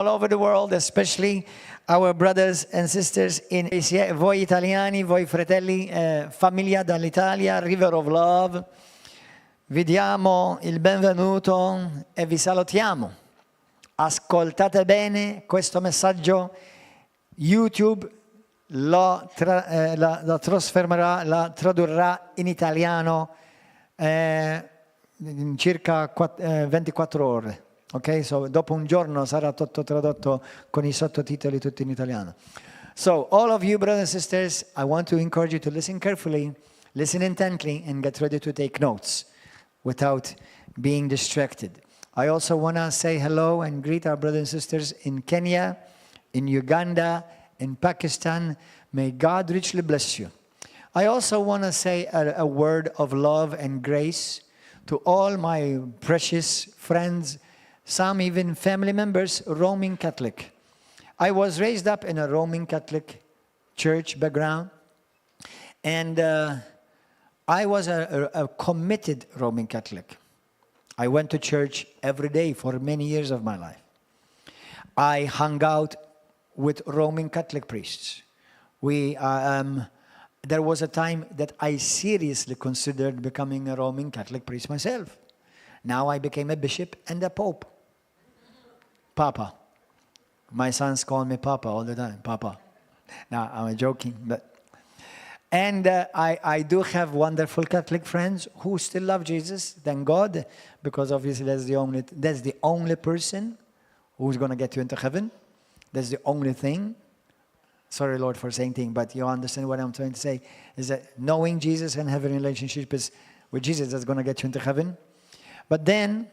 all over the world, especially our brothers and sisters in Asia. Voi italiani, voi fratelli, famiglia dall'Italia, River of Love, vi diamo il benvenuto e vi salutiamo. Ascoltate bene questo messaggio. YouTube lo trasformerà, la tradurrà in italiano in circa 24 ore. Ok, so dopo un giorno sarà tutto tradotto con I sottotitoli tutti in italiano. So all of you brothers and sisters, I want to encourage you to listen carefully, listen intently, and get ready to take notes without being distracted. I also want to say hello and greet our brothers and sisters in Kenya, in Uganda, in Pakistan. May God richly bless you. I also want to say a word of love and grace to all my precious friends, some even family members, Roman Catholic. I was raised up in a Roman Catholic church background, and I was a committed Roman Catholic. I went to church every day for many years of my life. I hung out with Roman Catholic priests. There was a time that I seriously considered becoming a Roman Catholic priest myself. Now I became a bishop and a pope. Papa. My sons call me Papa all the time, Papa. Now, I'm joking. And I do have wonderful Catholic friends who still love Jesus, thank God, because obviously that's the only person who's going to get you into heaven. That's the only thing. Sorry, Lord, for saying thing, but you understand what I'm trying to say, is that knowing Jesus and having a relationship with Jesus that's going to get you into heaven. But then,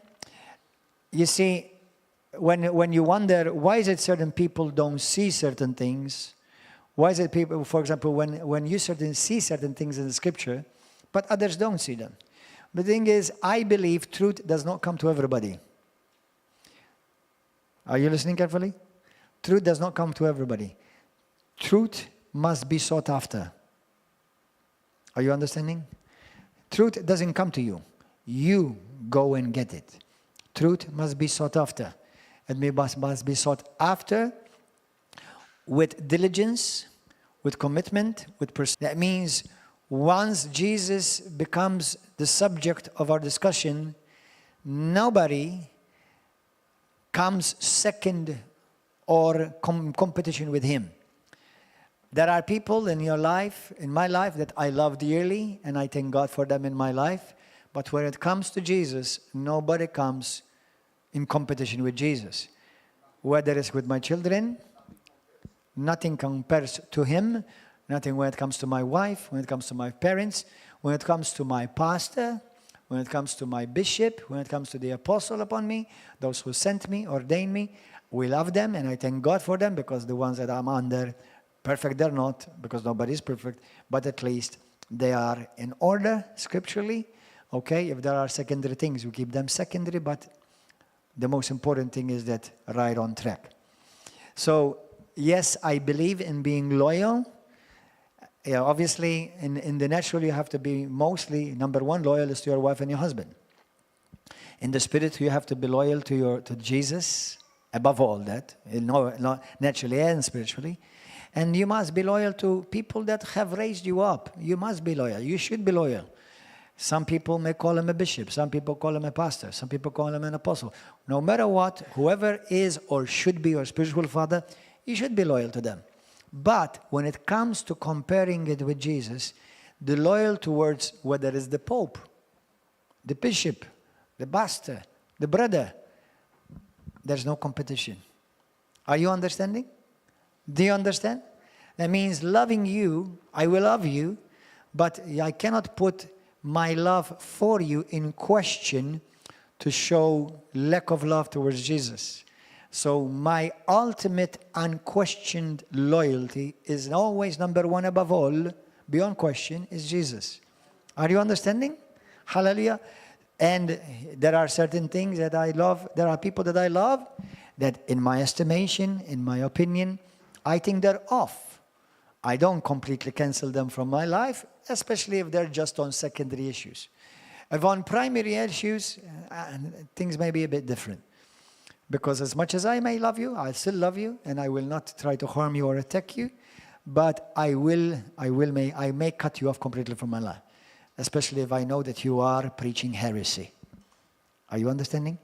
you see, when you wonder, why is it certain people don't see certain things? Why is it people, for example, when you see certain things in the scripture, but others don't see them? The thing is, I believe truth does not come to everybody. Are you listening carefully? Truth does not come to everybody. Truth must be sought after. Are you understanding? Truth doesn't come to you. You go and get it. Truth must be sought after. It must be sought after with diligence, with commitment, with pursuit. That means once Jesus becomes the subject of our discussion, nobody comes second or competition with him. There are people in your life, in my life, that I love dearly, and I thank God for them in my life. But when it comes to Jesus, nobody comes in competition with Jesus. Whether it's with my children, nothing compares to him. Nothing when it comes to my wife, when it comes to my parents, when it comes to my pastor, when it comes to my bishop, when it comes to the apostle upon me, those who sent me, ordained me. We love them, and I thank God for them, because the ones that I'm under, perfect they're not, because nobody is perfect, but at least they are in order scripturally. Okay, if there are secondary things, we keep them secondary, but the most important thing is that right on track. So, yes, I believe in being loyal. Yeah, obviously, in the natural, you have to be mostly, number one, loyal is to your wife and your husband. In the spirit, you have to be loyal to Jesus, above all that, naturally and spiritually. And you must be loyal to people that have raised you up. You must be loyal. You should be loyal. Some people may call him a bishop. Some people call him a pastor. Some people call him an apostle. No matter what, whoever is or should be your spiritual father, you should be loyal to them. But when it comes to comparing it with Jesus, the loyal towards whether it's the Pope, the bishop, the pastor, the brother, there's no competition. Are you understanding? Do you understand? That means loving you, I will love you, but I cannot put my love for you in question to show lack of love towards Jesus. So my ultimate unquestioned loyalty is always number one above all, beyond question, is Jesus. Are you understanding? Hallelujah. And there are certain things that I love, there are people that I love, that in my estimation, in my opinion, I think they're off. I don't completely cancel them from my life, especially if they're just on secondary issues. If on primary issues, things may be a bit different. Because as much as I may love you, I still love you, and I will not try to harm you or attack you, but I may cut you off completely from my life, especially if I know that you are preaching heresy. Are you understanding?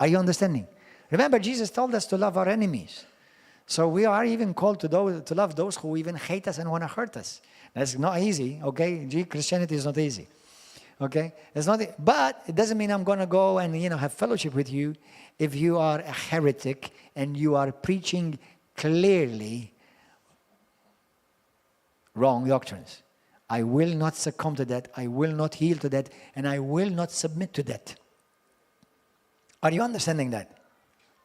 Are you understanding? Remember, Jesus told us to love our enemies. So we are even called to love those who even hate us and want to hurt us. That's not easy, okay? Christianity is not easy, okay? It's not, but it doesn't mean I'm going to go and, have fellowship with you if you are a heretic and you are preaching clearly wrong doctrines. I will not succumb to that. I will not yield to that. And I will not submit to that. Are you understanding that?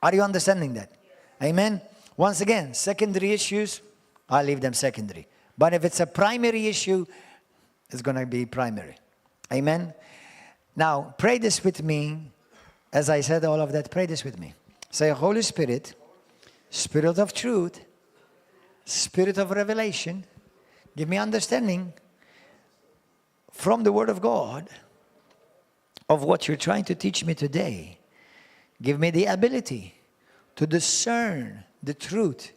Are you understanding that? Yes. Amen? Once again, secondary issues, I'll leave them secondary. But if it's a primary issue, it's going to be primary. Amen? Now, pray this with me. As I said all of that, pray this with me. Say, Holy Spirit, Spirit of truth, Spirit of revelation, give me understanding from the Word of God of what you're trying to teach me today. Give me the ability to discern the truth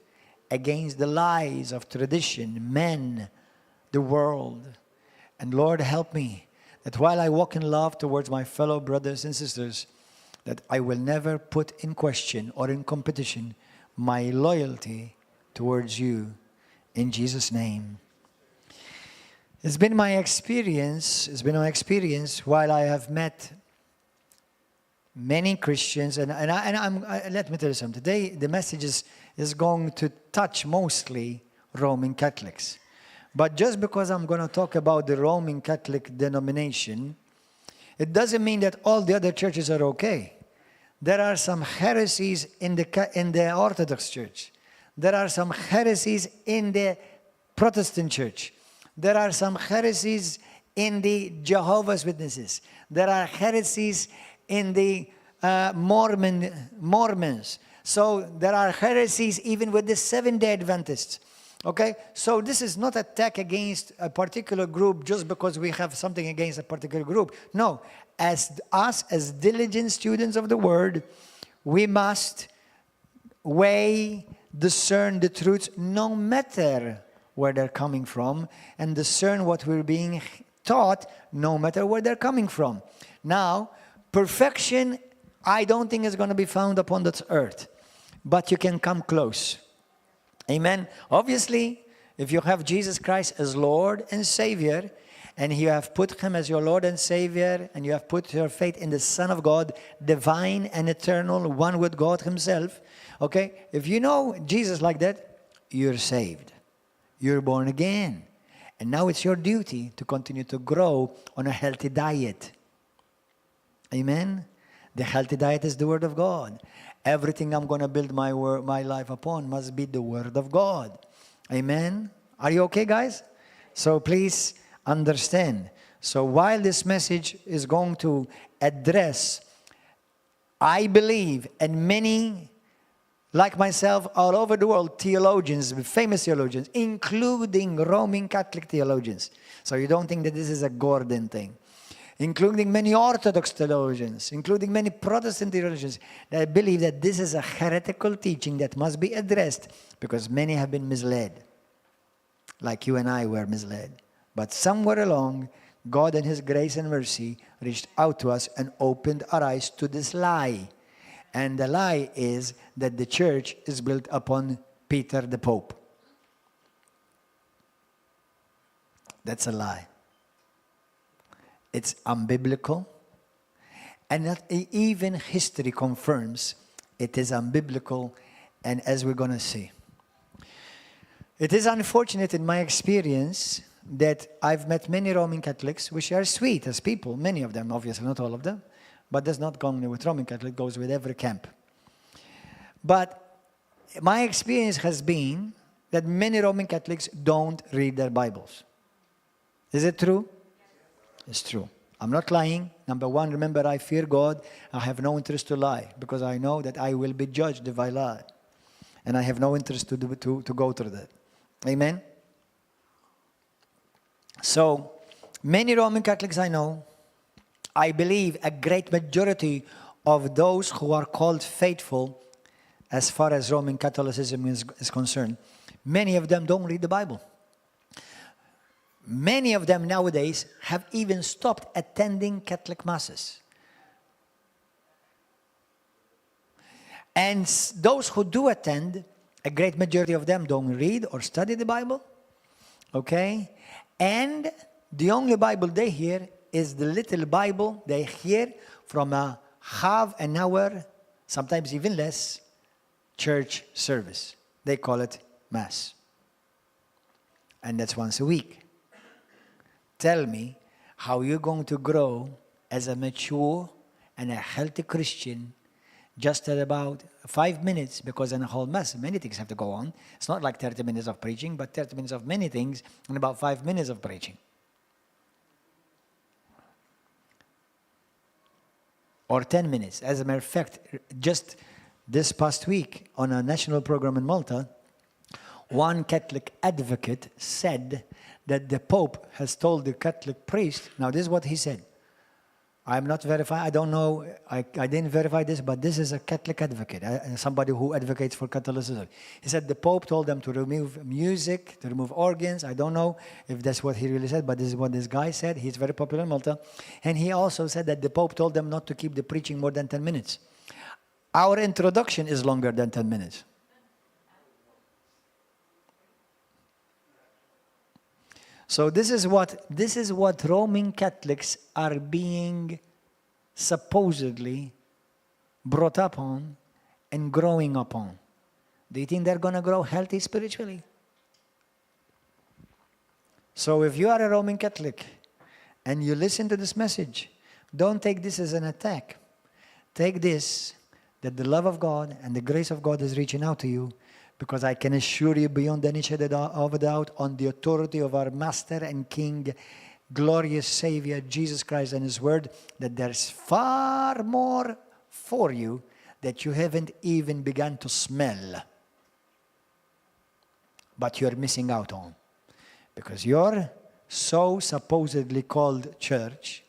against the lies of tradition, men, the world. And Lord, help me that while I walk in love towards my fellow brothers and sisters, that I will never put in question or in competition my loyalty towards you. In Jesus' name. It's been my experience while I have met many Christians, and let me tell you something. Today, the message is going to touch mostly Roman Catholics. But just because I'm going to talk about the Roman Catholic denomination, it doesn't mean that all the other churches are okay. There are some heresies in the Orthodox Church. There are some heresies in the Protestant Church. There are some heresies in the Jehovah's Witnesses. There are heresies in the Mormons. So there are heresies even with the Seventh-day Adventists. Okay? So this is not an attack against a particular group just because we have something against a particular group. No. As diligent students of the Word, we must weigh, discern the truths no matter where they're coming from, and discern what we're being taught no matter where they're coming from. Now, perfection, I don't think is going to be found upon this earth, but you can come close. Amen. Obviously, if you have Jesus Christ as Lord and Savior, and you have put Him as your Lord and Savior, and you have put your faith in the Son of God, divine and eternal, one with God Himself, okay? If you know Jesus like that, you're saved. You're born again. And now it's your duty to continue to grow on a healthy diet. Amen? The healthy diet is the Word of God. Everything I'm going to build my life upon must be the Word of God. Amen? Are you okay, guys? So please understand. So while this message is going to address, I believe, and many like myself all over the world, theologians, famous theologians, including Roman Catholic theologians. So you don't think that this is a Gordon thing. Including many Orthodox theologians, including many Protestant theologians, that believe that this is a heretical teaching that must be addressed because many have been misled. Like you and I were misled. But somewhere along, God in His grace and mercy reached out to us and opened our eyes to this lie. And the lie is that the church is built upon Peter the Pope. That's a lie. It's unbiblical. And not even history confirms it is unbiblical, and as we're going to see. It is unfortunate in my experience that I've met many Roman Catholics, which are sweet as people, many of them, obviously, not all of them. But that's not going with Roman Catholic, it goes with every camp. But my experience has been that many Roman Catholics don't read their Bibles. Is it true? It's true. I'm not lying. Number one, remember, I fear God. I have no interest to lie because I know that I will be judged if I lie. And I have no interest to go through that. Amen? So, many Roman Catholics I know, I believe a great majority of those who are called faithful as far as Roman Catholicism is concerned, many of them don't read the Bible. Many of them nowadays have even stopped attending Catholic masses. And those who do attend, a great majority of them don't read or study the Bible. Okay? And the only Bible they hear is the little Bible they hear from a half an hour, sometimes even less, church service. They call it Mass. And that's once a week. Tell me how you're going to grow as a mature and a healthy Christian just at about 5 minutes, because in a whole Mass, many things have to go on. It's not like 30 minutes of preaching, but 30 minutes of many things and about 5 minutes of preaching. Or 10 minutes. As a matter of fact, just this past week on a national program in Malta, one Catholic advocate said that the Pope has told the Catholic priest, now this is what he said. I'm not verified, I don't know, I didn't verify this, but this is a Catholic advocate, somebody who advocates for Catholicism. He said the Pope told them to remove music, to remove organs. I don't know if that's what he really said, but this is what this guy said. He's very popular in Malta. And he also said that the Pope told them not to keep the preaching more than 10 minutes. Our introduction is longer than 10 minutes. So this is what Roman Catholics are being supposedly brought up on and growing up on. Do you think they're going to grow healthy spiritually? So if you are a Roman Catholic and you listen to this message, don't take this as an attack. Take this, that the love of God and the grace of God is reaching out to you, because I can assure you beyond any shadow of a doubt, on the authority of our Master and King, glorious Savior, Jesus Christ and His Word, that there's far more for you that you haven't even begun to smell, but you're missing out on. Because your so supposedly called church,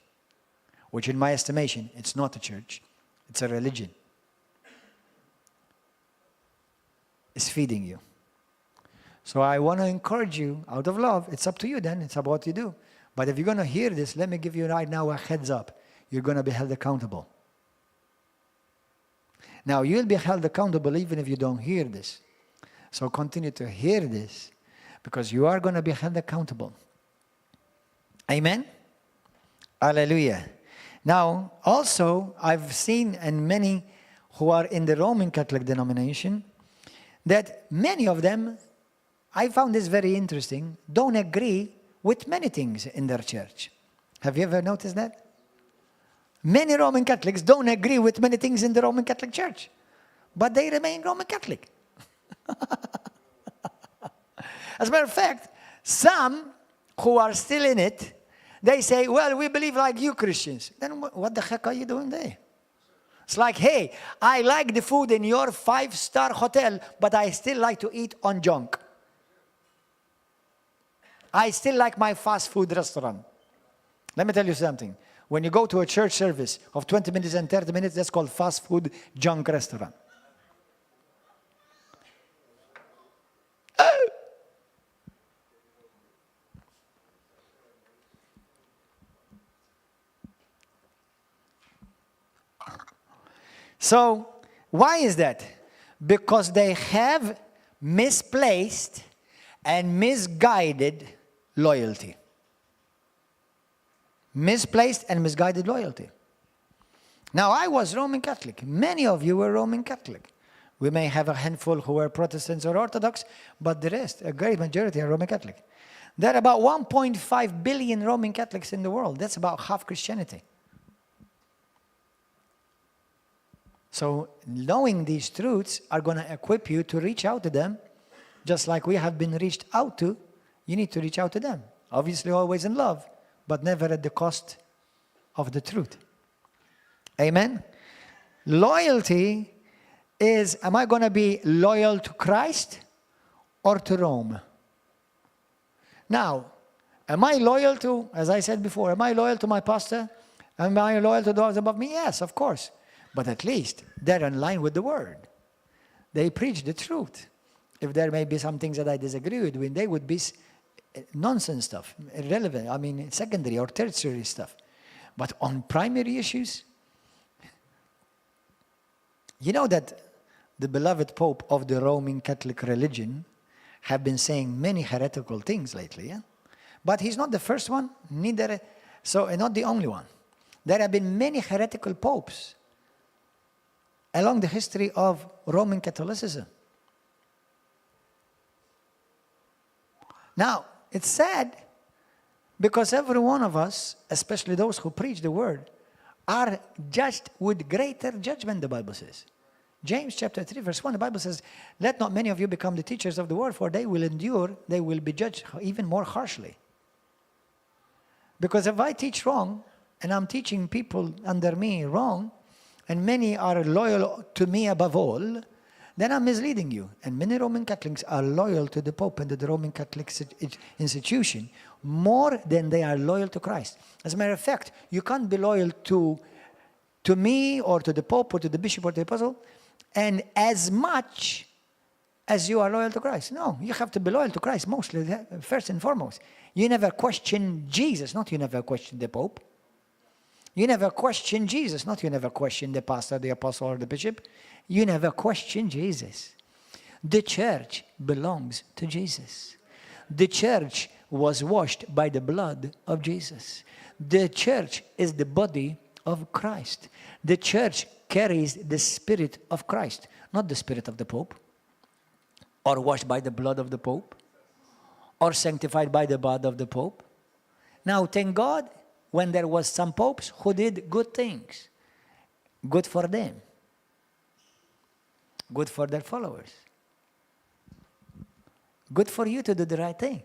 which in my estimation, it's not a church, it's a religion, is feeding you. So I want to encourage you out of love. It's up to you then. It's about what you do. But if you're going to hear this, let me give you right now a heads up. You're going to be held accountable. Now, you'll be held accountable even if you don't hear this. So continue to hear this, because you are going to be held accountable. Amen? Hallelujah. Now, also, I've seen, and many who are in the Roman Catholic denomination, that many of them, I found this very interesting, don't agree with many things in their church. Have you ever noticed that? Many Roman Catholics don't agree with many things in the Roman Catholic Church, but they remain Roman Catholic. As a matter of fact, some who are still in it, they say, well, we believe like you Christians. Then what the heck are you doing there? It's like, hey, I like the food in your 5-star hotel, but I still like to eat on junk. I still like my fast food restaurant. Let me tell you something. When you go to a church service of 20 minutes and 30 minutes, that's called fast food junk restaurant. So, why is that? Because they have misplaced and misguided loyalty. Misplaced and misguided loyalty. Now, I was Roman Catholic. Many of you were Roman Catholic. We may have a handful who were Protestants or Orthodox, but the rest, a great majority, are Roman Catholic. There are about 1.5 billion Roman Catholics in the world. That's about half Christianity. So knowing these truths are going to equip you to reach out to them, just like we have been reached out to. You need to reach out to them. Obviously always in love, but never at the cost of the truth. Amen? Loyalty is, am I going to be loyal to Christ or to Rome? Now, am I loyal to, as I said before, am I loyal to my pastor? Am I loyal to those above me? Yes, of course. But at least they're in line with the word. They preach the truth. If there may be some things that I disagree with, they would be nonsense stuff, irrelevant, I mean secondary or tertiary stuff. But on primary issues, you know that the beloved Pope of the Roman Catholic religion have been saying many heretical things lately, yeah? But he's not the first one, neither, so not the only one. There have been many heretical popes along the history of Roman Catholicism. Now, it's sad because every one of us, especially those who preach the word, are judged with greater judgment, the Bible says. James chapter 3, verse 1, the Bible says, let not many of you become the teachers of the word, for they will endure, they will be judged even more harshly. Because if I teach wrong, and I'm teaching people under me wrong, and many are loyal to me above all, then I'm misleading you. And many Roman Catholics are loyal to the Pope and to the Roman Catholic institution more than they are loyal to Christ. As a matter of fact, you can't be loyal to me or to the Pope or to the Bishop or to the Apostle and as much as you are loyal to Christ. No, you have to be loyal to Christ mostly, first and foremost. You never question Jesus, not you never question the Pope. You never question Jesus, not you never question the pastor, the apostle, or the bishop. You never question Jesus. The church belongs to Jesus. The church was washed by the blood of Jesus. The church is the body of Christ. The church carries the spirit of Christ, not the spirit of the Pope, or washed by the blood of the Pope, or sanctified by the blood of the Pope. Now, thank God, when there was some popes who did good things, good for them, good for their followers, good for you to do the right thing,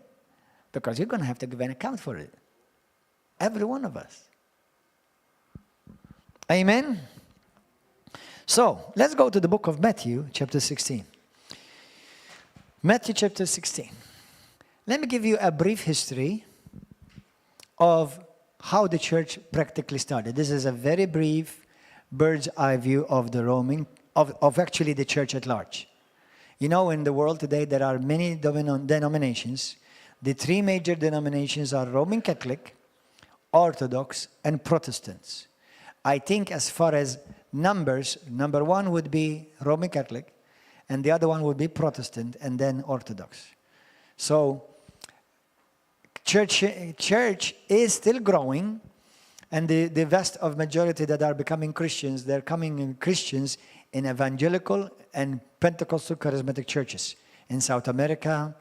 because you're going to have to give an account for it, every one of us. Amen? So, let's go to the book of Matthew, chapter 16. Matthew chapter 16. Let me give you a brief history of how the church practically started. This is a very brief bird's eye view of the of actually the church at large. You know, in the world today there are many denominations. The three major denominations are Roman Catholic, Orthodox, and Protestants. I think as far as numbers, number one would be Roman Catholic, and the other one would be Protestant, and then Orthodox. So, church is still growing, and the vast of majority that are becoming Christians, they're coming Christians in evangelical and Pentecostal charismatic churches in South America,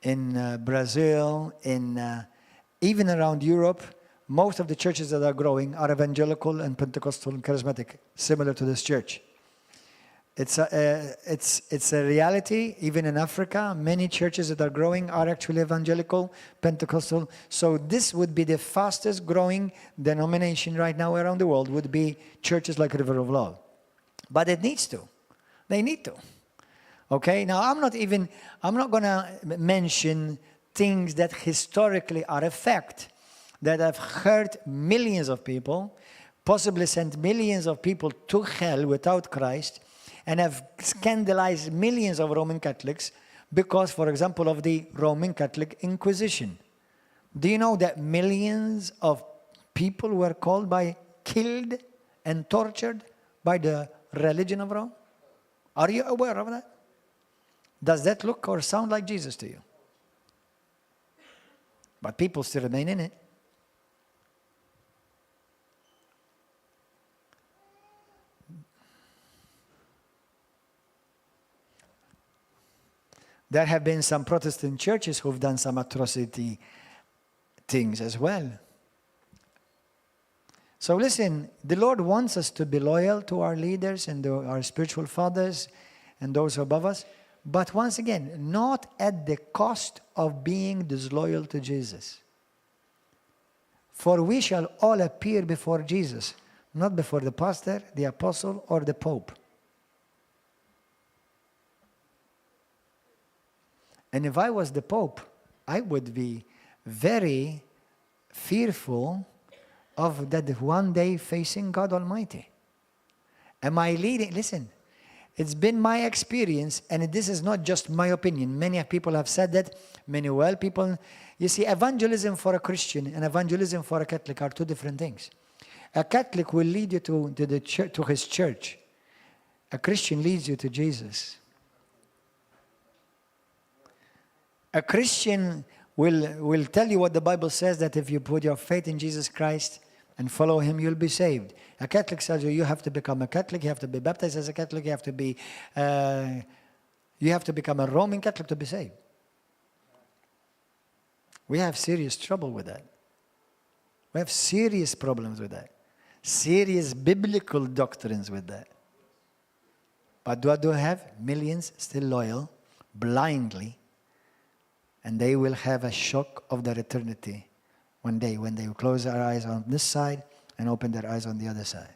in Brazil, in even around Europe. Most of the churches that are growing are evangelical and Pentecostal and charismatic, similar to this church. It's a reality. Even in Africa, many churches that are growing are actually evangelical, Pentecostal. So this would be the fastest growing denomination right now around the world, would be churches like River of Love. But it needs to. They need to. Okay? Now, I'm not going to mention things that historically are a fact, that have hurt millions of people, possibly sent millions of people to hell without Christ, and have scandalized millions of Roman Catholics because, for example, of the Roman Catholic Inquisition. Do you know that millions of people were killed and tortured by the religion of Rome? Are you aware of that? Does that look or sound like Jesus to you? But people still remain in it. There have been some Protestant churches who've done some atrocity things as well. So listen, the Lord wants us to be loyal to our leaders and to our spiritual fathers and those above us, but once again, not at the cost of being disloyal to Jesus. For we shall all appear before Jesus, not before the pastor, the apostle, or the Pope. And if I was the Pope, I would be very fearful of that one day facing God Almighty. Am I leading? Listen, it's been my experience, and this is not just my opinion. Many people have said that, many well people. You see, evangelism for a Christian and evangelism for a Catholic are two different things. A Catholic will lead you to the church, to his church. A Christian leads you to Jesus. A Christian will tell you what the Bible says, that if you put your faith in Jesus Christ and follow him, you'll be saved. A Catholic tells you have to become a Catholic, you have to be baptized as a Catholic, you have to become a Roman Catholic to be saved. We have serious trouble with that. We have serious problems with that. Serious biblical doctrines with that. But what do we have? Millions still loyal, blindly, and they will have a shock of their eternity one day when they close their eyes on this side and open their eyes on the other side.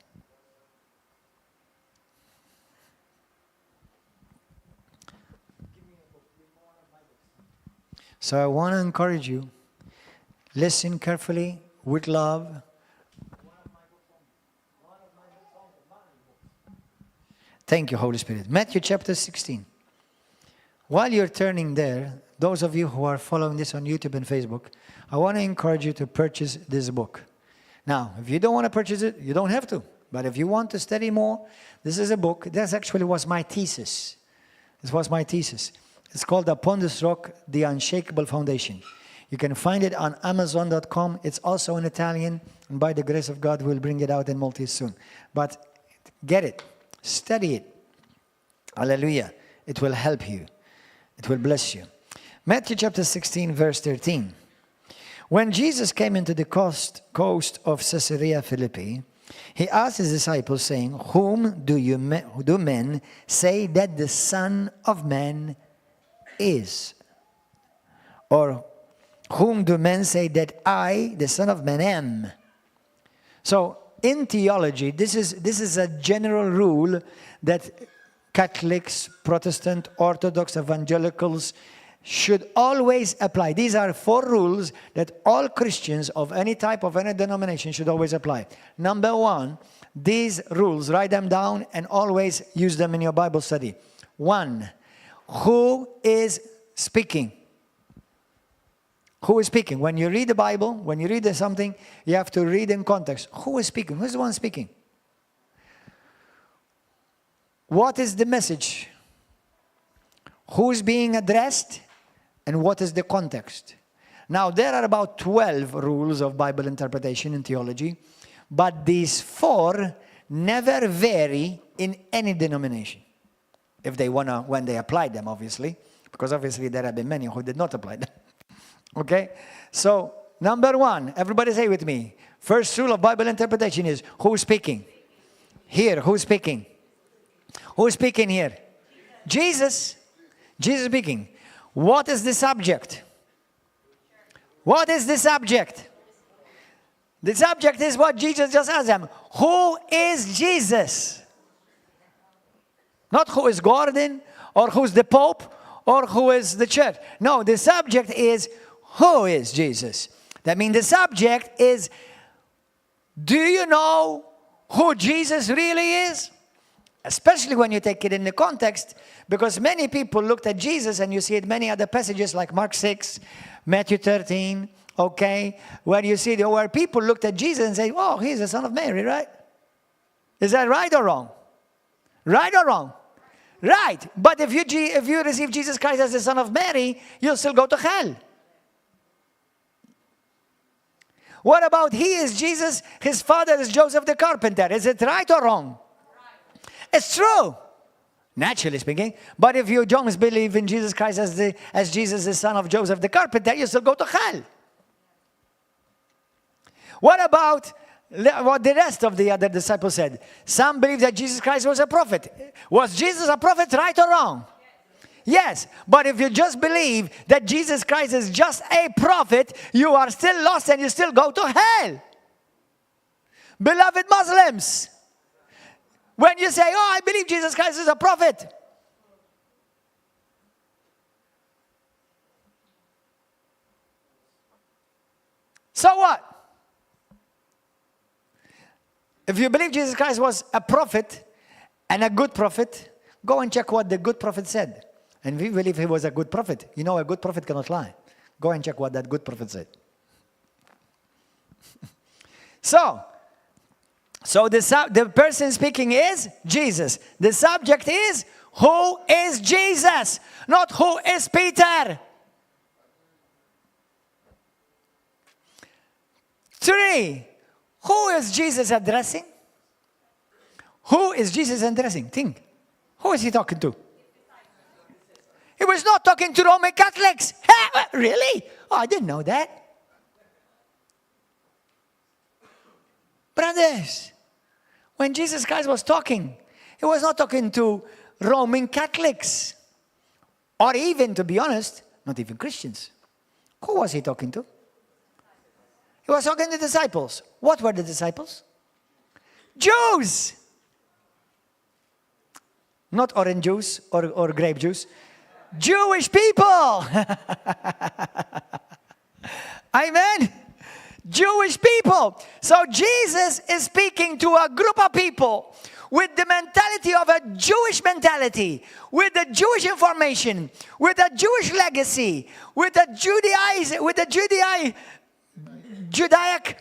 So I want to encourage you, listen carefully, with love. Thank you, Holy Spirit. Matthew chapter 16. While you're turning there, those of you who are following this on YouTube and Facebook, I want to encourage you to purchase this book. Now, if you don't want to purchase it, you don't have to. But if you want to study more, this is a book. That actually was my thesis. This was my thesis. It's called Upon This Rock, The Unshakable Foundation. You can find it on Amazon.com. It's also in Italian. And by the grace of God, we'll bring it out in Maltese soon. But get it. Study it. Hallelujah. It will help you. It will bless you. Matthew chapter 16, verse 13. When Jesus came into the coast of Caesarea Philippi, he asked his disciples, saying, Whom do men say that the Son of Man is? Or whom do men say that I, the Son of Man, am? So in theology, this is a general rule that Catholics, Protestant, Orthodox, Evangelicals should always apply. These are 4 rules that all Christians of any type, of any denomination should always apply. Number 1, these rules, write them down and always use them in your Bible study. 1, who is speaking? Who is speaking? When you read the Bible, when you read something, you have to read in context. Who is speaking? Who's the one speaking? What is the message? Who is being addressed? And what is the context? Now, there are about 12 rules of Bible interpretation in theology, but these 4 never vary in any denomination. If they want to, when they apply them, obviously, because obviously there have been many who did not apply them. Okay? So, number 1, everybody say with me, first rule of Bible interpretation is, who is speaking? Here, who is speaking? Who is speaking here? Jesus. Jesus speaking. What is the subject? What is the subject? The subject is what Jesus just asked them. Who is Jesus? Not who is Gordon, or who's the Pope, or who is the church. No, the subject is, who is Jesus? That means the subject is, do you know who Jesus really is? Especially when you take it in the context, because many people looked at Jesus, and you see it in many other passages like Mark 6, Matthew 13, okay, where you see where people looked at Jesus and say, oh, he's the Son of Mary, right? Is that right or wrong? Right or wrong? Right. But if you receive Jesus Christ as the Son of Mary, you'll still go to hell. What about he is Jesus, his father is Joseph the carpenter? Is it right or wrong? It's true, naturally speaking. But if you don't believe in Jesus Christ as Jesus, the son of Joseph the carpenter, you still go to hell. What about what the rest of the other disciples said? Some believe that Jesus Christ was a prophet. Was Jesus a prophet, right or wrong? Yes. But if you just believe that Jesus Christ is just a prophet, you are still lost and you still go to hell. Beloved Muslims, when you say, oh, I believe Jesus Christ is a prophet, so what? If you believe Jesus Christ was a prophet and a good prophet, go and check what the good prophet said. And we believe he was a good prophet. You know, a good prophet cannot lie. Go and check what that good prophet said. So the person speaking is Jesus. The subject is, who is Jesus? Not who is Peter. 3, who is Jesus addressing? Who is Jesus addressing? Think. Who is he talking to? He was not talking to Roman Catholics. Really? Oh, I didn't know that. Brothers, when Jesus Christ was talking, he was not talking to Roman Catholics. Or even, to be honest, not even Christians. Who was he talking to? He was talking to the disciples. What were the disciples? Jews. Not orange juice or grape juice. Jewish people. Amen. Jewish people. So Jesus is speaking to a group of people with the mentality of a Jewish mentality, with the Jewish information, with a Jewish legacy, with a Judaic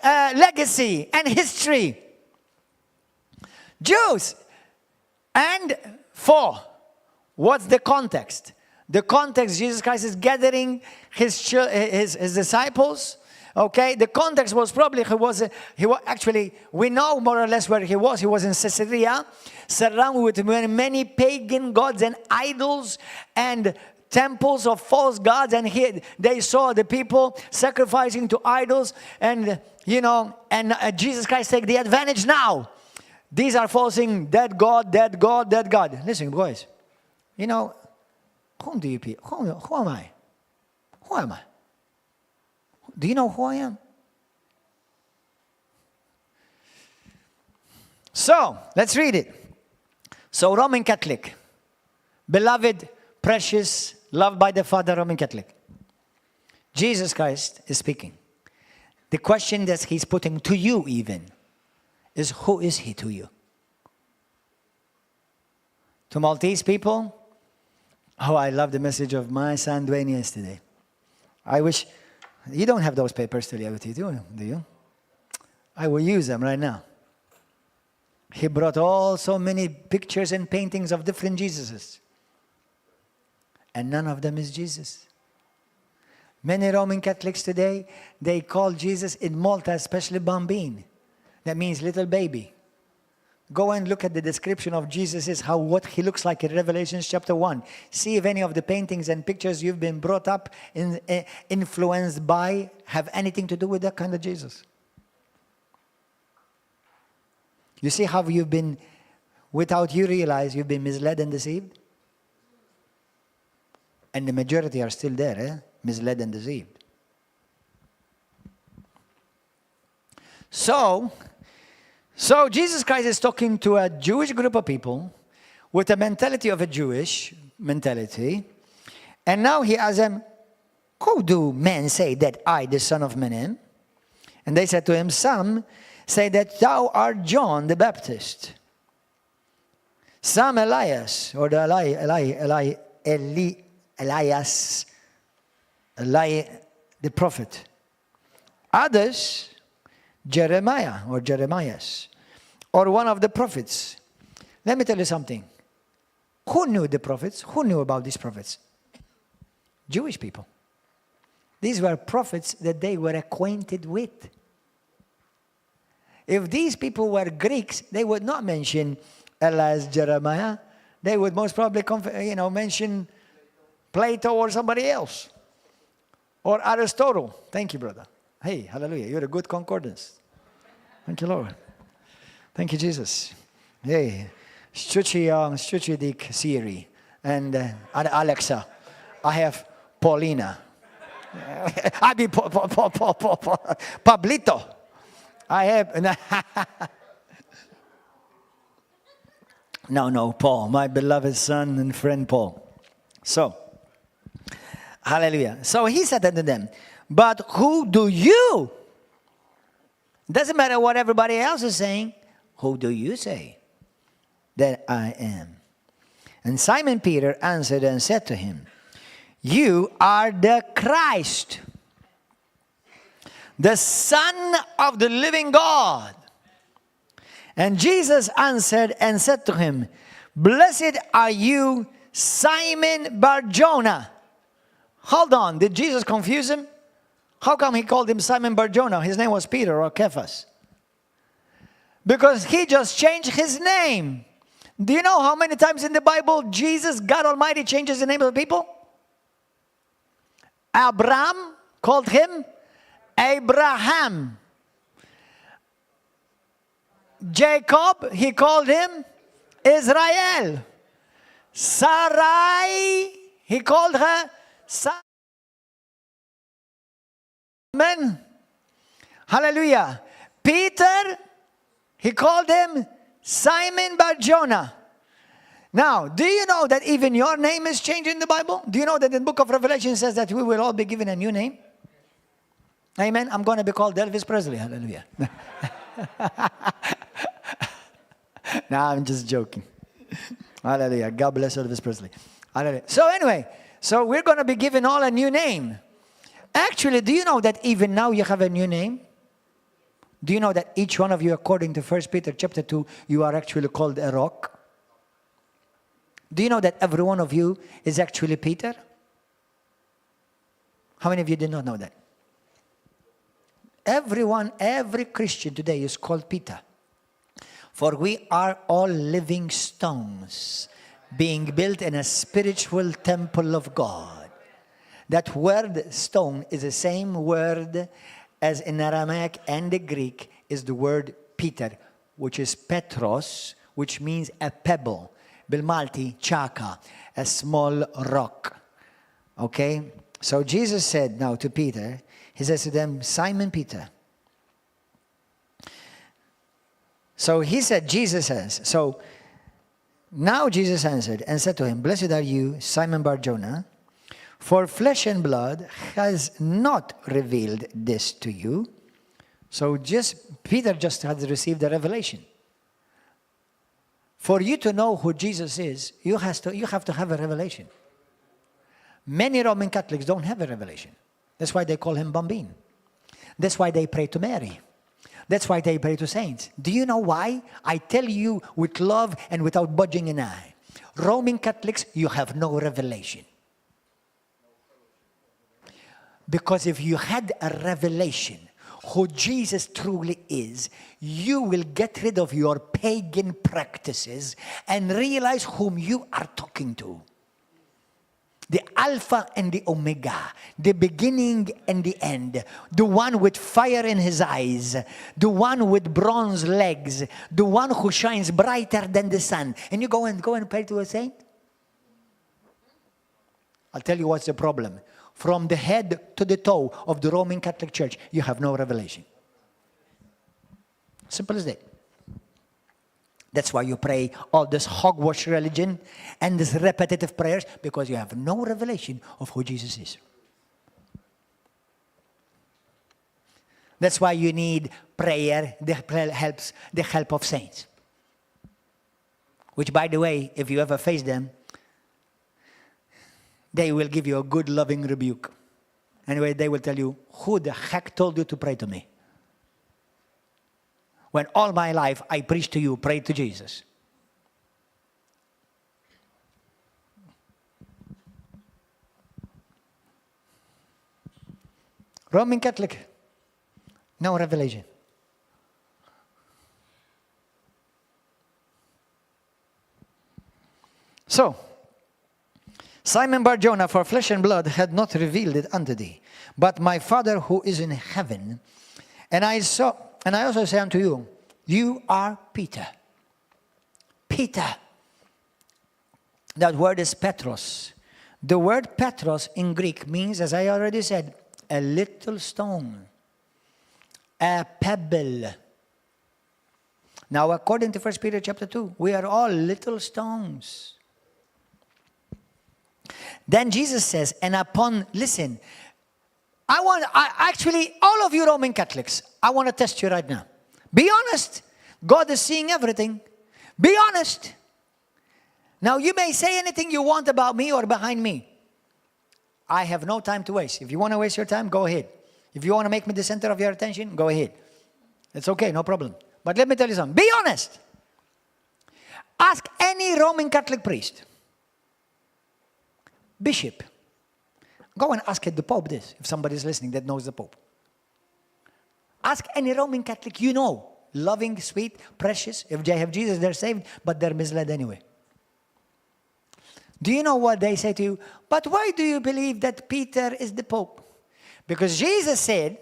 legacy and history. Jews. And 4, what's the context? The context, Jesus Christ is gathering his disciples. Okay, the context was probably actually, we know more or less where he was. He was in Caesarea, surrounded with many pagan gods and idols and temples of false gods, and they saw the people sacrificing to idols, and Jesus Christ take the advantage now. These are falsing dead God, dead God, dead God. Listen, boys, whom do you people? Who am I? Who am I? Do you know who I am? So, let's read it. So, Roman Catholic, beloved, precious, loved by the Father, Roman Catholic. Jesus Christ is speaking. The question that he's putting to you even is, who is he to you? To Maltese people, oh, I love the message of my son Dwayne yesterday. I wish, you don't have those papers to leave with you, do you? I will use them right now. He brought so many pictures and paintings of different Jesuses. And none of them is Jesus. Many Roman Catholics today, they call Jesus in Malta, especially Bambine. That means little baby. Go and look at the description of Jesus, what he looks like in Revelation chapter 1. See if any of the paintings and pictures you've been brought up, influenced by, have anything to do with that kind of Jesus. You see how you've been, without you realize, you've been misled and deceived? And the majority are still there, misled and deceived. So Jesus Christ is talking to a Jewish group of people with a mentality of a Jewish mentality. And now he asks them, who do men say that I, the Son of Man, am? And they said to him, some say that thou art John the Baptist. Some Elias, or the Elias, the prophet. Others, Jeremiah or Jeremias, or one of the prophets. Let me tell you something. Who knew the prophets? Who knew about these prophets? Jewish people. These were prophets that they were acquainted with. If these people were Greeks, they would not mention Elias, Jeremiah. They would most probably mention Plato or somebody else. Or Aristotle. Thank you, brother. Hey, hallelujah. You're a good concordance. Thank you, Lord. Thank you, Jesus. Hey, Shtuchi dik Siri. And Alexa. I have Paulina. I be Pablito. I have... No, Paul. My beloved son and friend Paul. So, hallelujah. So he said unto them, but who do you? Doesn't matter what everybody else is saying. Who do you say that I am. And Simon Peter answered and said to him, you are the Christ, the Son of the living God. And Jesus answered and said to him, blessed are you, Simon Bar-Jonah. Hold on, did Jesus confuse him? How come he called him Simon Bar-Jonah? His name was Peter or Cephas. Because he just changed his name. Do you know how many times in the Bible Jesus, God Almighty, changes the name of the people? Abraham called him Abraham. Jacob, he called him Israel. Sarai, he called her Sarah. Amen. Hallelujah. Peter, he called him Simon Bar-Jonah. Now, do you know that even your name is changed in the Bible? Do you know that in the book of Revelation says that we will all be given a new name? Amen. I'm going to be called Elvis Presley. Hallelujah. No, I'm just joking. Hallelujah. God bless Elvis Presley. Hallelujah. So anyway, so we're going to be given all a new name. Actually, do you know that even now you have a new name? Do you know that each one of you, according to 1 Peter chapter 2, you are actually called a rock? Do you know that every one of you is actually Peter? How many of you did not know that? Everyone, every Christian today is called Peter. For we are all living stones being built in a spiritual temple of God. That word stone is the same word as in Aramaic and the Greek is the word Peter, which is Petros, which means a pebble. Bil-Malti, chaka, a small rock. Okay? So Jesus said now to Peter, he says to them, Simon Peter. So he said, Jesus says, so now Jesus answered and said to him, blessed are you, Simon Bar-Jonah, for flesh and blood has not revealed this to you. So Peter just had received a revelation. For you to know who Jesus is, you have to have a revelation. Many Roman Catholics don't have a revelation. That's why they call him Bambino. That's why they pray to Mary. That's why they pray to saints. Do you know why? I tell you with love and without budging an eye. Roman Catholics, you have no revelation. Because if you had a revelation who Jesus truly is, you will get rid of your pagan practices and realize whom you are talking to. The Alpha and the Omega, the beginning and the end, the one with fire in his eyes, the one with bronze legs, the one who shines brighter than the sun. And you go and pray to a saint? I'll tell you what's the problem. From the head to the toe of the Roman Catholic Church, you have no revelation. Simple as that. That's why you pray all this hogwash religion and this repetitive prayers, because you have no revelation of who Jesus is. That's why you need prayer, the help of saints. Which, by the way, if you ever face them, they will give you a good loving rebuke. Anyway, they will tell you, who the heck told you to pray to me? When all my life I preached to you, pray to Jesus. Roman Catholic, no revelation. So, Simon Bar-Jonah, for flesh and blood had not revealed it unto thee, but my Father who is in heaven. And I also say unto you, you are Peter. Peter. That word is Petros. The word Petros in Greek means, as I already said, a little stone, a pebble. Now, according to 1 Peter chapter 2, we are all little stones. Then Jesus says, and upon, listen, actually, all of you Roman Catholics, I want to test you right now. Be honest. God is seeing everything. Be honest. Now, you may say anything you want about me or behind me. I have no time to waste. If you want to waste your time, go ahead. If you want to make me the center of your attention, go ahead. It's okay, no problem. But let me tell you something. Be honest. Ask any Roman Catholic priest, bishop. Go and ask the Pope this, if somebody's listening that knows the Pope. Ask any Roman Catholic you know, loving, sweet, precious. If they have Jesus, they're saved, but they're misled anyway. Do you know what they say to you? But why do you believe that Peter is the Pope? Because Jesus said,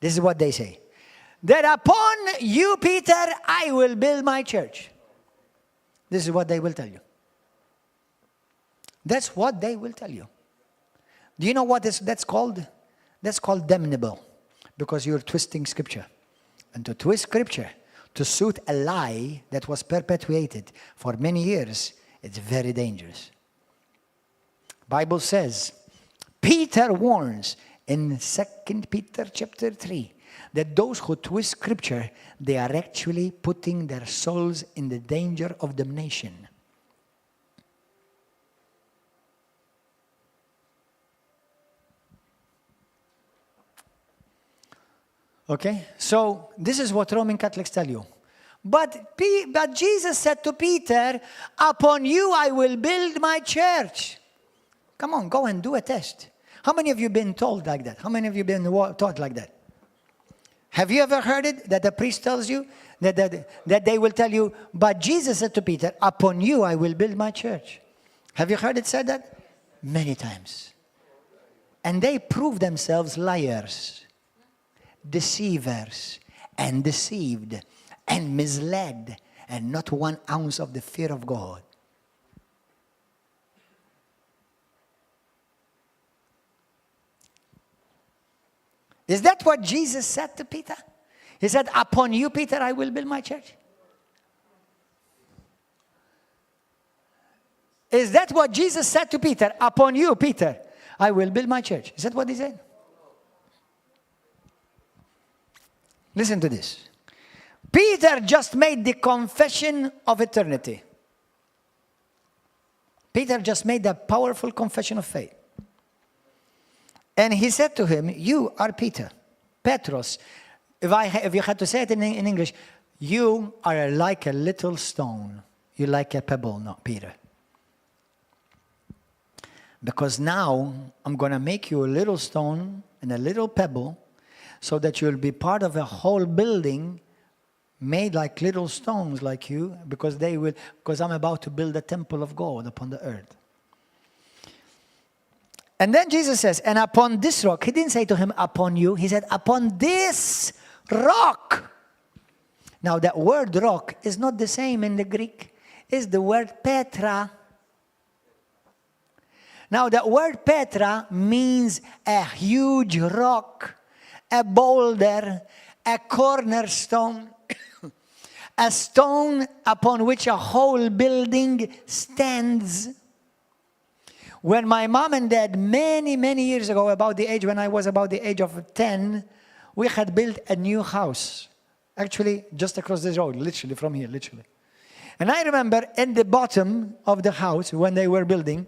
this is what they say, that upon you, Peter, I will build my church. This is what they will tell you. That's what they will tell you. Do you know what that's called? That's called damnable. Because you're twisting Scripture. And to twist Scripture, to suit a lie that was perpetuated for many years, it's very dangerous. Bible says, Peter warns in 2 Peter chapter 3, that those who twist Scripture, they are actually putting their souls in the danger of damnation. Okay? So, this is what Roman Catholics tell you. But Jesus said to Peter, upon you I will build my church. Come on, go and do a test. How many of you been told like that? How many of you been taught like that? Have you ever heard it, that the priest tells you, that they will tell you, but Jesus said to Peter, upon you I will build my church. Have you heard it said that? Many times. And they prove themselves liars, deceivers, and deceived, and misled, and not 1 ounce of the fear of God. Is that what Jesus said to Peter? He said, upon you, Peter, I will build my church. Is that what Jesus said to Peter? Upon you, Peter, I will build my church. Is that what he said? Listen to this. Peter just made the confession of eternity. Peter just made a powerful confession of faith. And he said to him, you are Peter, Petros. If you had to say it in English, you are like a little stone. You're like a pebble, not Peter. Because now I'm going to make you a little stone and a little pebble so that you'll be part of a whole building made like little stones like you, because I'm about to build a temple of God upon the earth. And then Jesus says, and upon this rock, he didn't say to him, upon you, he said, upon this rock. Now that word rock is not the same in the Greek. It's the word Petra. Now that word Petra means a huge rock, a boulder, a cornerstone, a stone upon which a whole building stands. When my mom and dad, many, many years ago, when I was about the age of 10, we had built a new house. Actually, just across this road, literally from here, literally. And I remember in the bottom of the house, when they were building,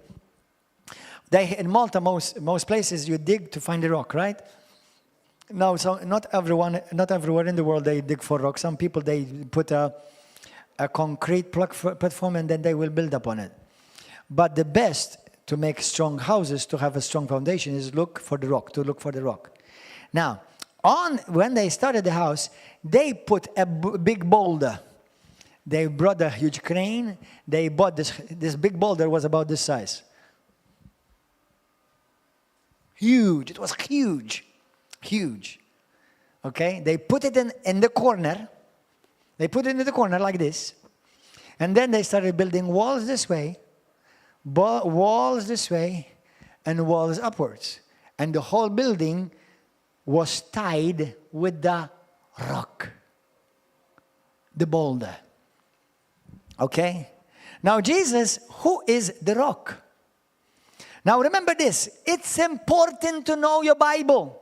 in Malta, most places you dig to find a rock, right? Now, so not everywhere in the world they dig for rock. Some people, they put a concrete platform and then they will build upon it. But the best to make strong houses, to have a strong foundation, is to look for the rock. Now, when they started the house, they put a big boulder. They brought a huge crane. They bought this big boulder was about this size. Huge. It was huge. Huge. Okay? They put it in the corner. They put it in the corner like this. And then they started building walls this way, walls this way, and walls upwards. And the whole building was tied with the rock, the boulder. Okay? Now Jesus, who is the rock? Now remember this, it's important to know your Bible.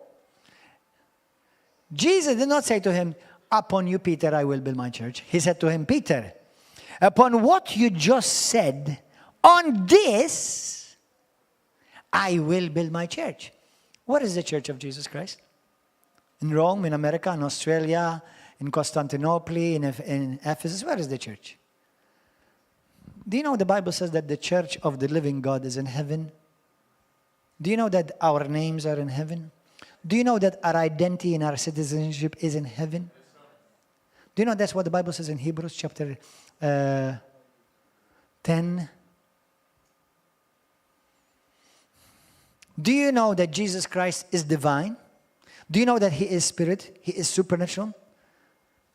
Jesus did not say to him, upon you, Peter, I will build my church. He said to him, Peter, upon what you just said, on this, I will build my church. What is the church of Jesus Christ? In Rome, in America, in Australia, in Constantinople, in Ephesus, where is the church? Do you know the Bible says that the church of the living God is in heaven? Do you know that our names are in heaven? Do you know that our identity and our citizenship is in heaven? Do you know that's what the Bible says in Hebrews chapter 10? Do you know that Jesus Christ is divine? Do you know that He is spirit? He is supernatural?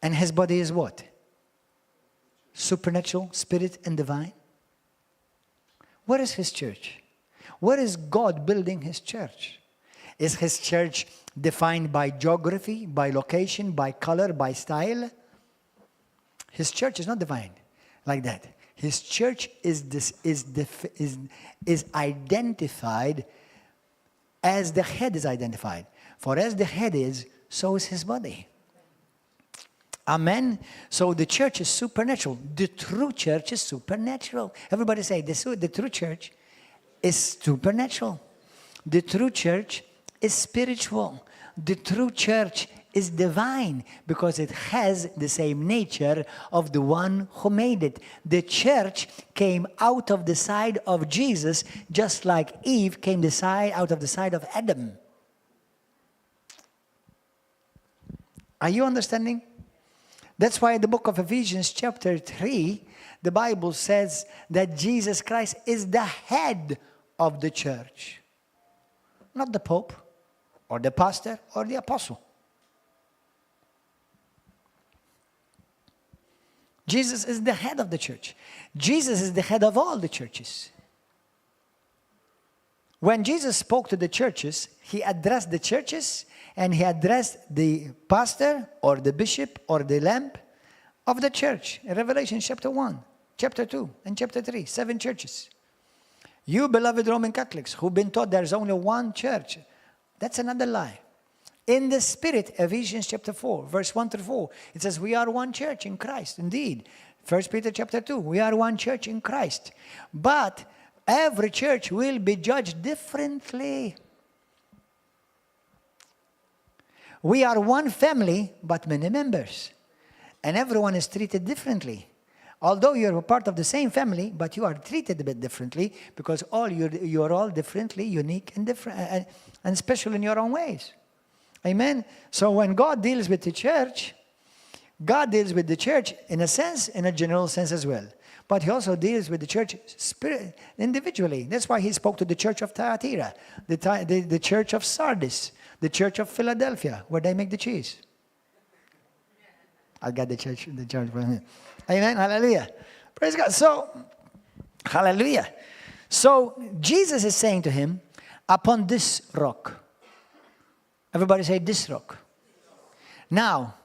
And His body is what? Supernatural, spirit, and divine. Where is His church? Where is God building His church? Is His church defined by geography, by location, by color, by style? His church is not defined like that. His church is identified as the head is identified. For as the head is, so is His body. Amen. So the church is supernatural. The true church is supernatural. Everybody say, the true church is supernatural. The true church is spiritual. The true church is divine because it has the same nature of the one who made it. The church came out of the side of Jesus just like Eve came out of the side of Adam. Are you understanding? That's why in the book of Ephesians chapter 3, the Bible says that Jesus Christ is the head of the church. Not the Pope, or the pastor, or the apostle. Jesus is the head of the church. Jesus is the head of all the churches. When Jesus spoke to the churches, He addressed the churches and He addressed the pastor or the bishop or the lamb of the church. In Revelation chapter 1, chapter 2, and chapter 3, 7 churches. You beloved Roman Catholics who've been taught there's only one church, that's another lie. In the Spirit, Ephesians chapter 4, verse 1 through 4, it says we are one church in Christ. Indeed, 1 Peter chapter 2, we are one church in Christ. But every church will be judged differently. We are one family, but many members. And everyone is treated differently. Although you're a part of the same family, but you are treated a bit differently because you're all differently, unique and different, and special in your own ways. Amen? So when God deals with the church, God deals with the church in a sense, in a general sense as well. But He also deals with the church individually. That's why He spoke to the church of Thyatira, the church of Sardis, the church of Philadelphia, where they make the cheese. I got the church from here. Amen. Hallelujah. Praise God. So, hallelujah. So, Jesus is saying to him, upon this rock. Everybody say this rock. Now,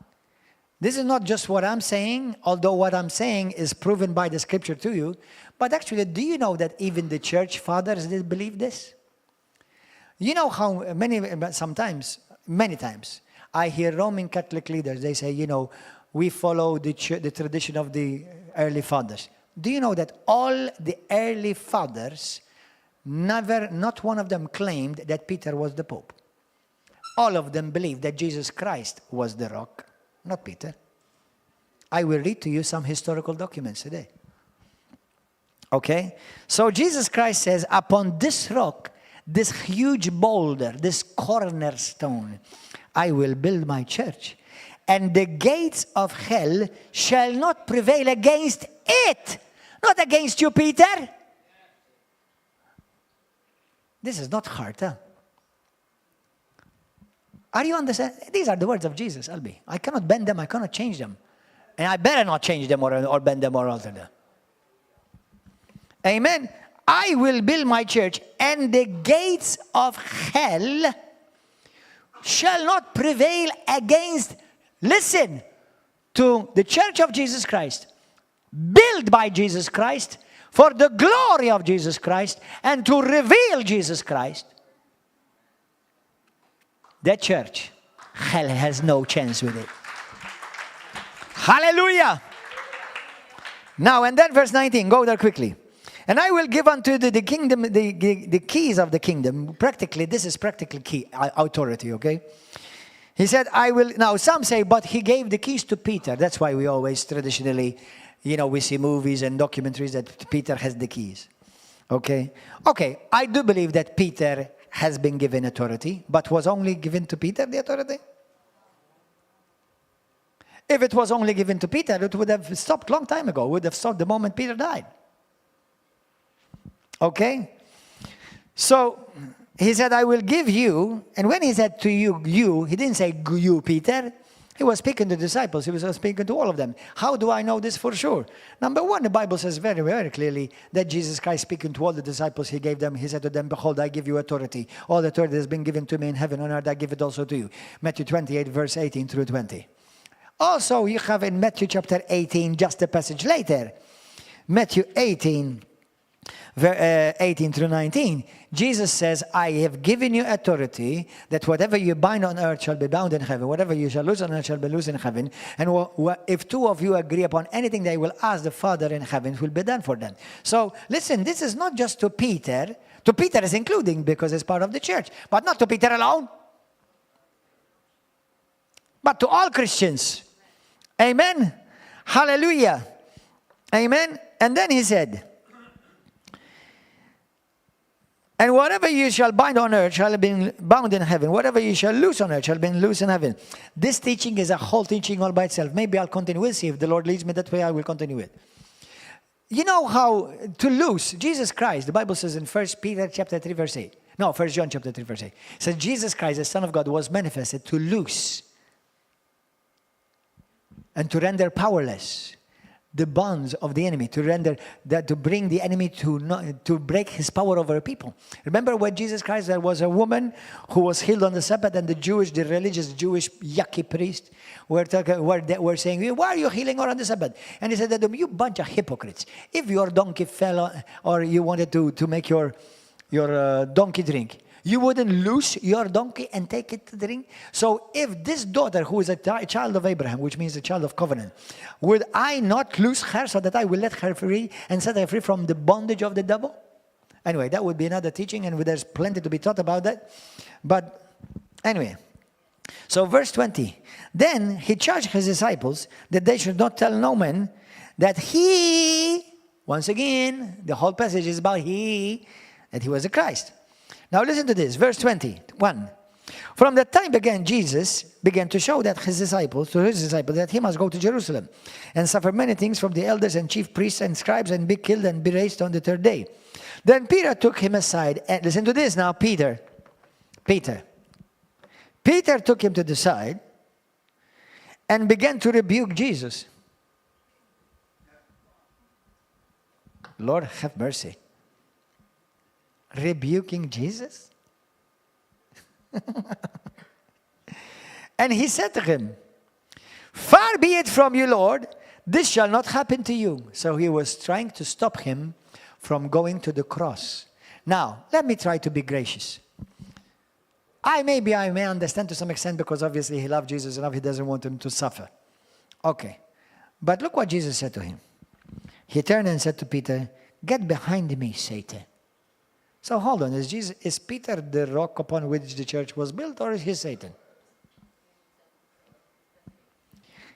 this is not just what I'm saying, although what I'm saying is proven by the scripture to you. But actually, do you know that even the church fathers did believe this? You know how many times, I hear Roman Catholic leaders, they say, we follow the tradition of the early fathers. Do you know that all the early fathers, not one of them claimed that Peter was the Pope. All of them believed that Jesus Christ was the rock, not Peter. I will read to you some historical documents today. Okay? So Jesus Christ says, upon this rock, this huge boulder, this cornerstone, I will build my church. And the gates of hell shall not prevail against it. Not against you, Peter. This is not hard, huh? Are you understand? These are the words of Jesus, Albi. I cannot bend them, I cannot change them. And I better not change them or bend them or alter them. Amen. I will build my church, and the gates of hell shall not prevail against, listen, to the church of Jesus Christ, built by Jesus Christ, for the glory of Jesus Christ, and to reveal Jesus Christ. That church, hell has no chance with it. Hallelujah. Now, and then verse 19, go there quickly. And I will give unto the kingdom, the keys of the kingdom. Practically, this is practically key, authority, okay? He said, I will, now some say, but he gave the keys to Peter. That's why we always traditionally, we see movies and documentaries that Peter has the keys. Okay? Okay, I do believe that Peter has been given authority, but was only given to Peter the authority? If it was only given to Peter, it would have stopped long time ago. It would have stopped the moment Peter died. Okay? So, he said, I will give you, and when he said to you, he didn't say you, Peter. He was speaking to the disciples. He was speaking to all of them. How do I know this for sure? Number one, the Bible says very, very clearly that Jesus Christ speaking to all the disciples, he said to them, behold, I give you authority. All the authority has been given to me in heaven and on earth, I give it also to you. Matthew 28, verse 18 through 20. Also, you have in Matthew chapter 18, just a passage later, Matthew 18, 18 through 19, Jesus says, I have given you authority that whatever you bind on earth shall be bound in heaven, whatever you shall loose on earth shall be loose in heaven, and if two of you agree upon anything they will ask the Father in heaven, it will be done for them. So listen, this is not just to Peter is including because it's part of the church, but not to Peter alone, but to all Christians. Amen. Hallelujah. Amen. And then he said, and whatever you shall bind on earth shall be bound in heaven. Whatever you shall loose on earth shall be loose in heaven. This teaching is a whole teaching all by itself. Maybe I'll continue. We'll see. If the Lord leads me that way, I will continue it. You know how to loose, Jesus Christ, the Bible says in 1 Peter chapter 3, verse 8. No, 1 John chapter 3, verse 8. It says Jesus Christ, the Son of God, was manifested to loose and to render powerless the bonds of the enemy, to bring the enemy to break his power over people. Remember when Jesus Christ, there was a woman who was healed on the Sabbath, and the religious Jewish yucky priest were saying, why are you healing her on the Sabbath? And he said to them, you bunch of hypocrites. If your donkey fell or you wanted to make your donkey drink, you wouldn't loose your donkey and take it to drink? So if this daughter, who is a child of Abraham, which means a child of covenant, would I not loose her so that I will let her free and set her free from the bondage of the devil? Anyway, that would be another teaching, and there's plenty to be taught about that. But anyway, so verse 20. Then he charged his disciples that they should not tell no man that he, once again, the whole passage is about that he was the Christ. Now listen to this, verse 21. From that time began, Jesus began to show that his disciples, that he must go to Jerusalem and suffer many things from the elders and chief priests and scribes and be killed and be raised on the third day. Then Peter took him aside, and listen to this now, Peter took him to the side and began to rebuke Jesus. Lord, have mercy. Rebuking Jesus? And he said to him, far be it from you, Lord, this shall not happen to you. So he was trying to stop him from going to the cross. Now, let me try to be gracious. I may understand to some extent, because obviously he loved Jesus enough, he doesn't want him to suffer. Okay. But look what Jesus said to him. He turned and said to Peter, get behind me, Satan. So hold on, is Peter the rock upon which the church was built, or is he Satan?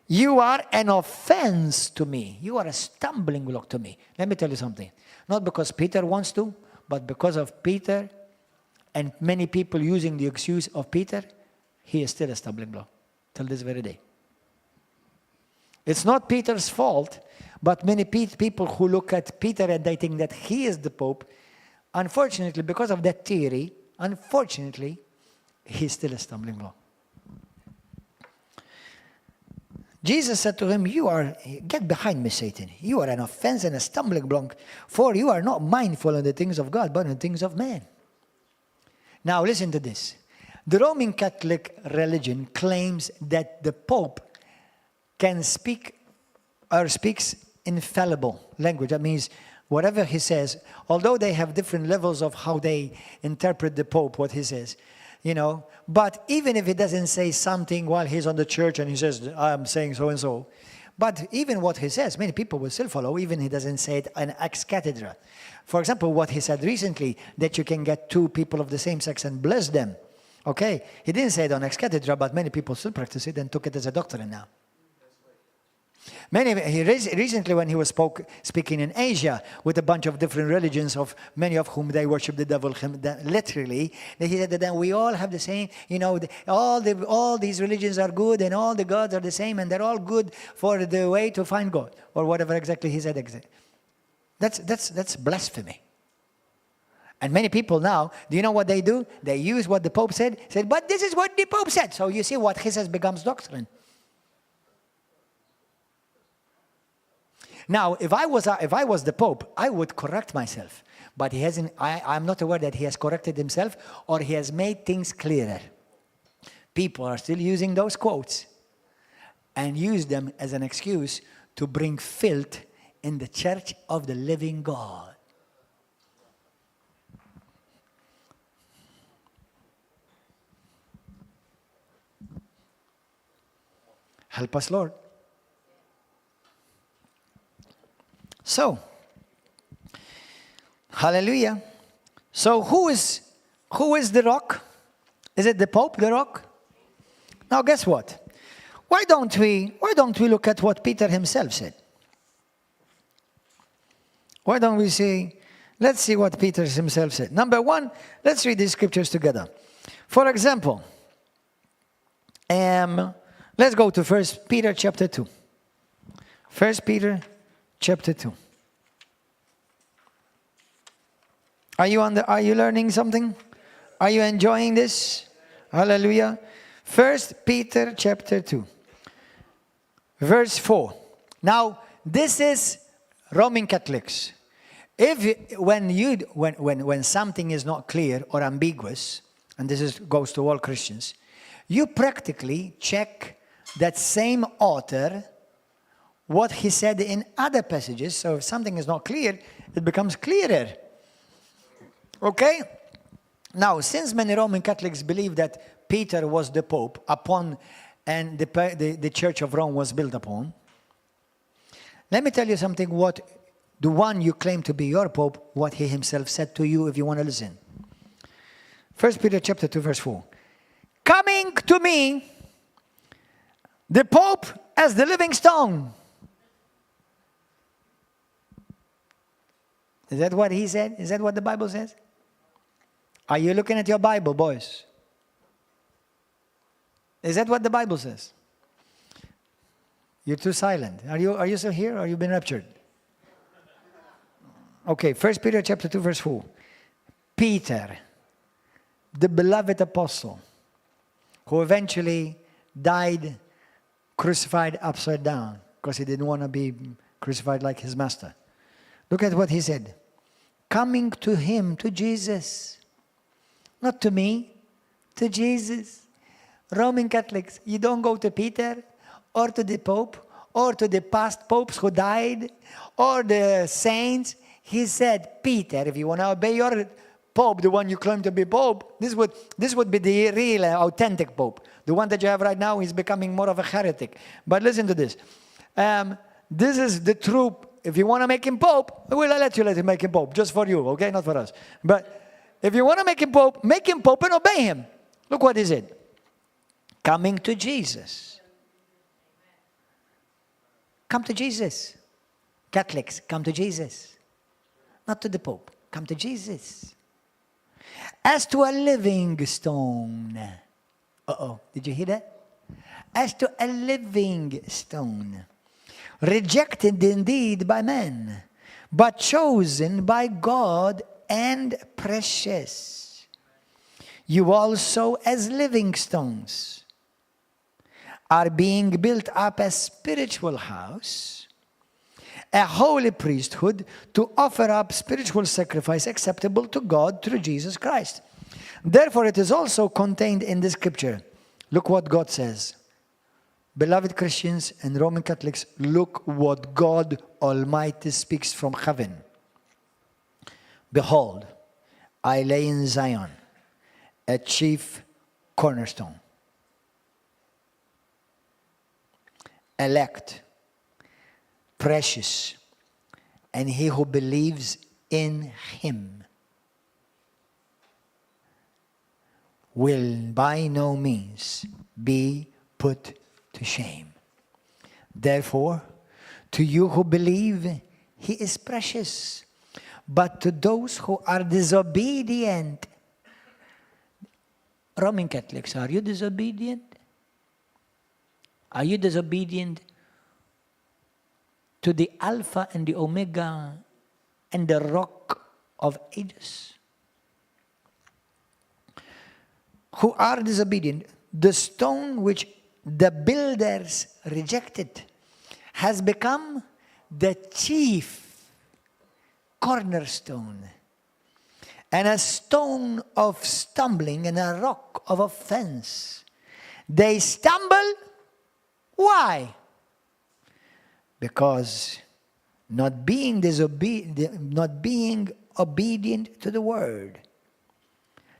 You are an offense to me. You are a stumbling block to me. Let me tell you something. Not because Peter wants to, but because of Peter and many people using the excuse of Peter, he is still a stumbling block till this very day. It's not Peter's fault, but many people who look at Peter and they think that he is the Pope, unfortunately, because of that theory, he's still a stumbling block. Jesus said to him, get behind me, Satan. You are an offense and a stumbling block, for you are not mindful of the things of God, but on the things of man. Now listen to this. The Roman Catholic religion claims that the Pope can speak or speaks infallible language. That means whatever he says, although they have different levels of how they interpret the Pope, what he says, but even if he doesn't say something while he's on the church and he says, I'm saying so and so, But even what he says, many people will still follow, even he doesn't say it in ex cathedra. For example, what he said recently, that you can get two people of the same sex and bless them. Okay? He didn't say it on ex cathedra, but many people still practice it and took it as a doctrine now. Recently, when he was speaking in Asia with a bunch of different religions, of many of whom they worship the devil, literally, he said that then we all have the same, all these religions are good and all the gods are the same and they're all good for the way to find God, or whatever exactly he said. That's blasphemy. And many people now, do you know what they do? They use what the Pope said, but this is what the Pope said. So you see what he says becomes doctrine. Now, if I was the Pope, I would correct myself. But he hasn't. I'm not aware that he has corrected himself or he has made things clearer. People are still using those quotes and use them as an excuse to bring filth in the church of the living God. Help us, Lord. So, hallelujah. So who is the rock? Is it the Pope, the rock? Now guess what? Why don't we look at what Peter himself said? Why don't we see, let's see what Peter himself said. Number one, let's read these scriptures together. For example, let's go to 1 Peter chapter 2. 1 Peter chapter 2. Are you learning something? Are you enjoying this? Hallelujah. 1 Peter chapter 2. Verse 4. Now, this is Roman Catholics. When something is not clear or ambiguous, and goes to all Christians, you practically check that same author, what he said in other passages. So if something is not clear, it becomes clearer. Okay? Now, since many Roman Catholics believe that Peter was the Pope upon, and the Church of Rome was built upon, let me tell you something, what the one you claim to be your Pope, what he himself said to you, if you want to listen. 1 Peter chapter 2, verse 4. Coming to me, the Pope as the living stone. Is that what he said? Is that what the Bible says? Are you looking at your Bible, boys? Is that what the Bible says? You're too silent. Are you still here, or have you been raptured? Okay, 1 Peter chapter 2, verse 4. Peter, the beloved apostle, who eventually died crucified upside down because he didn't want to be crucified like his master. Look at what he said. Coming to him, to Jesus. Not to me, to Jesus. Roman Catholics, you don't go to Peter or to the Pope or to the past popes who died or the saints. He said, Peter, if you want to obey your Pope, the one you claim to be Pope, this would be the real, authentic Pope. The one that you have right now is becoming more of a heretic. But listen to this. This is the true. If you want to make him Pope, we'll let him make him Pope, just for you, okay? Not for us. But if you want to make him Pope and obey him. Look what he said. Coming to Jesus. Come to Jesus. Catholics, come to Jesus. Not to the Pope. Come to Jesus. As to a living stone. Did you hear that? As to a living stone. Rejected indeed by men, but chosen by God and precious. You also, as living stones, are being built up a spiritual house, a holy priesthood, to offer up spiritual sacrifice acceptable to God through Jesus Christ. Therefore, it is also contained in the scripture. Look what God says. Beloved Christians and Roman Catholics, look what God Almighty speaks from heaven. Behold, I lay in Zion a chief cornerstone. Elect, precious, and he who believes in him will by no means be put to shame. Therefore, to you who believe, he is precious. But to those who are disobedient, Roman Catholics, are you disobedient? Are you disobedient to the Alpha and the Omega and the Rock of Ages? Who are disobedient, the stone which the builders rejected has become the chief cornerstone, and a stone of stumbling and a rock of offense. They stumble. Why? Because not being obedient to the word.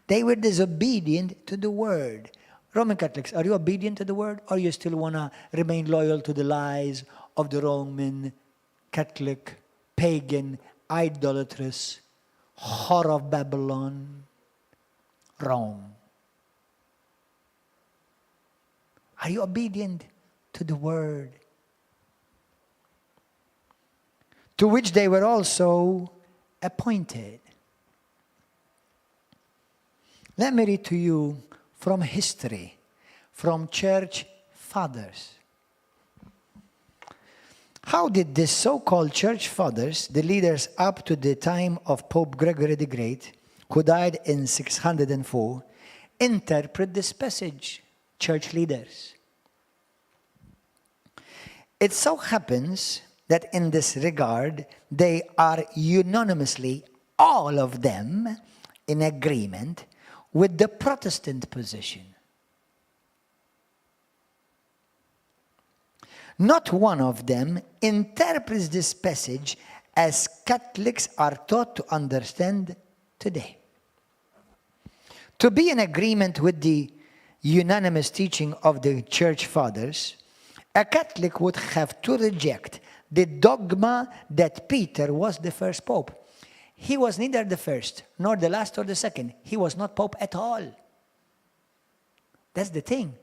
They were disobedient to the word. Roman Catholics, are you obedient to the word, or you still want to remain loyal to the lies of the Roman Catholic, pagan, idolatrous, whore of Babylon, Rome? Are you obedient to the word? To which they were also appointed. Let me read to you from history, from church fathers. How did the so-called church fathers, the leaders up to the time of Pope Gregory the Great, who died in 604, interpret this passage, church leaders? It so happens that in this regard, they are unanimously, all of them, in agreement with the Protestant position. Not one of them interprets this passage as Catholics are taught to understand today. To be in agreement with the unanimous teaching of the Church Fathers, a Catholic would have to reject the dogma that Peter was the first pope. He was neither the first, nor the last or the second. He was not pope at all. That's the thing.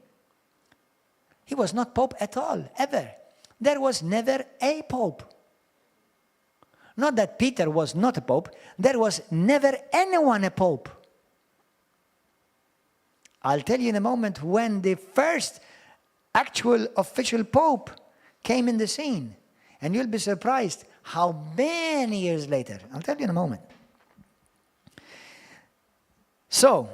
He was not pope at all, ever. There was never a pope. Not that Peter was not a pope. There was never anyone a pope. I'll tell you in a moment when the first actual official pope came in the scene. And you'll be surprised how many years later. I'll tell you in a moment. So,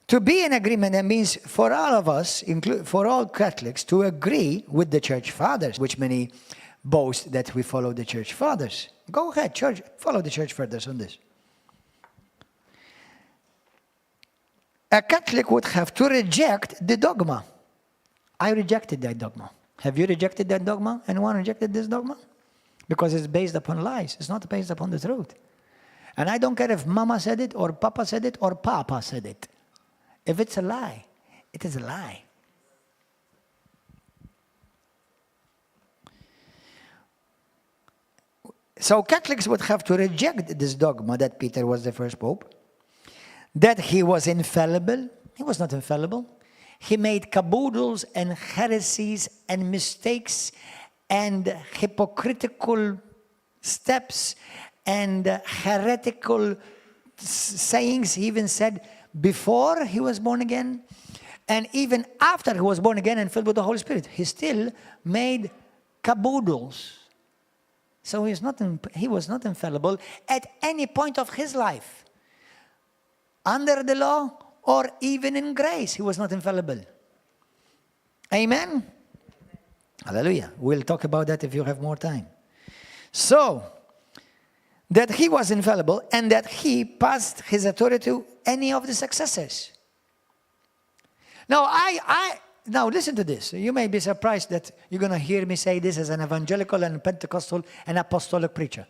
to be in agreement, that means for all of us, for all Catholics, to agree with the Church Fathers, which many boast that we follow the Church Fathers. Go ahead, church, follow the Church Fathers on this. A Catholic would have to reject the dogma. I rejected that dogma. Have you rejected that dogma? Anyone rejected this dogma? Because it's based upon lies. It's not based upon the truth. And I don't care if Mama said it, or Papa said it, or Papa said it. If it's a lie, it is a lie. So Catholics would have to reject this dogma that Peter was the first pope, that he was infallible. He was not infallible. He made caboodles and heresies and mistakes and hypocritical steps and heretical sayings. He even said before he was born again, and even after he was born again and filled with the Holy Spirit, he still made caboodles. So he was not infallible at any point of his life. Under the law or even in grace, he was not infallible. Amen? Hallelujah. We'll talk about that if you have more time. So, that he was infallible and that he passed his authority to any of the successors. Now, now listen to this. You may be surprised that you're going to hear me say this as an evangelical and Pentecostal and apostolic preacher.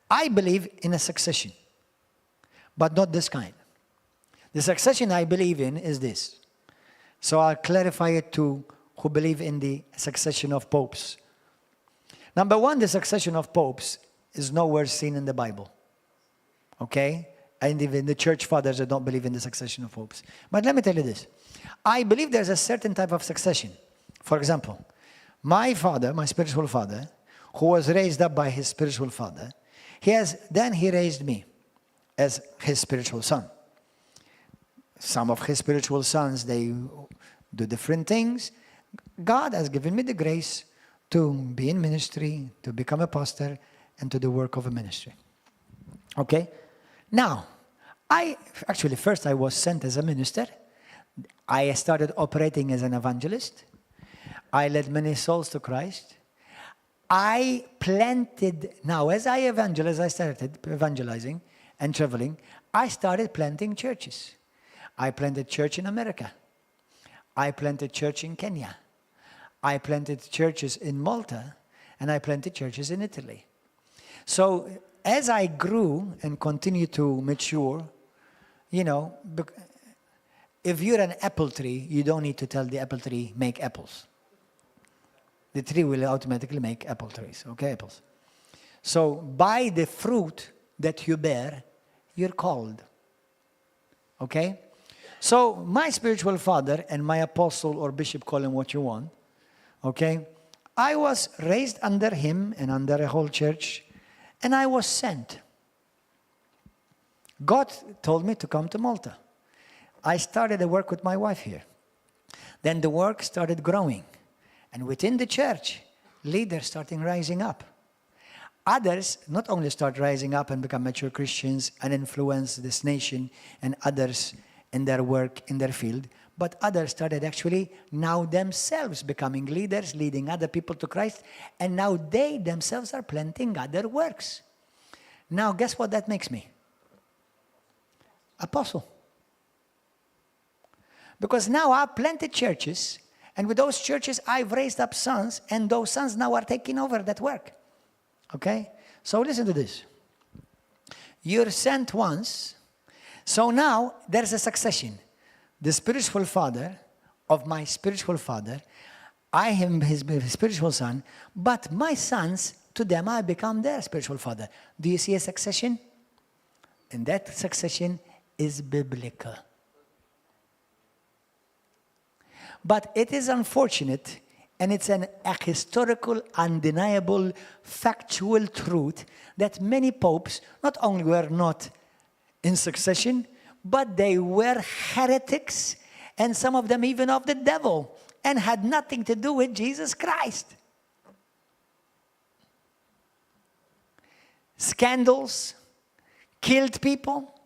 I believe in a succession, but not this kind. The succession I believe in is this. So I'll clarify it to who believe in the succession of popes. Number one, the succession of popes is nowhere seen in the Bible. Okay? And even the church fathers that don't believe in the succession of popes. But let me tell you this. I believe there's a certain type of succession. For example, my father, my spiritual father, who was raised up by his spiritual father, then he raised me as his spiritual son. Some of his spiritual sons, they do different things. God has given me the grace to be in ministry, to become a pastor, and to do work of a ministry. Okay? Now, first I was sent as a minister. I started operating as an evangelist. I led many souls to Christ. I planted, now as I started evangelizing and traveling, I started planting churches. I planted church in America. I planted church in Kenya. I planted churches in Malta, and I planted churches in Italy. So as I grew and continued to mature, you know, if you're an apple tree, you don't need to tell the apple tree, make apples. The tree will automatically make apple trees, okay, apples. So by the fruit that you bear, you're called. Okay? So my spiritual father and my apostle or bishop, call him what you want, okay? I was raised under him and under a whole church, and I was sent. God told me to come to Malta. I started a work with my wife here. Then the work started growing. And within the church, leaders started rising up. Others not only start rising up and become mature Christians and influence this nation and others in their work, in their field, but others started actually now themselves becoming leaders, leading other people to Christ, and now they themselves are planting other works. Now, guess what that makes me? Apostle. Because now I've planted churches, and with those churches I've raised up sons, and those sons now are taking over that work. Okay? So listen to this. You're sent once, so now there's a succession. The spiritual father of my spiritual father, I am his spiritual son, but my sons, to them I become their spiritual father. Do you see a succession? And that succession is biblical. But it is unfortunate, and it's a historical, undeniable, factual truth that many popes not only were not in succession, but they were heretics, and some of them even of the devil, and had nothing to do with Jesus Christ. Scandals, killed people,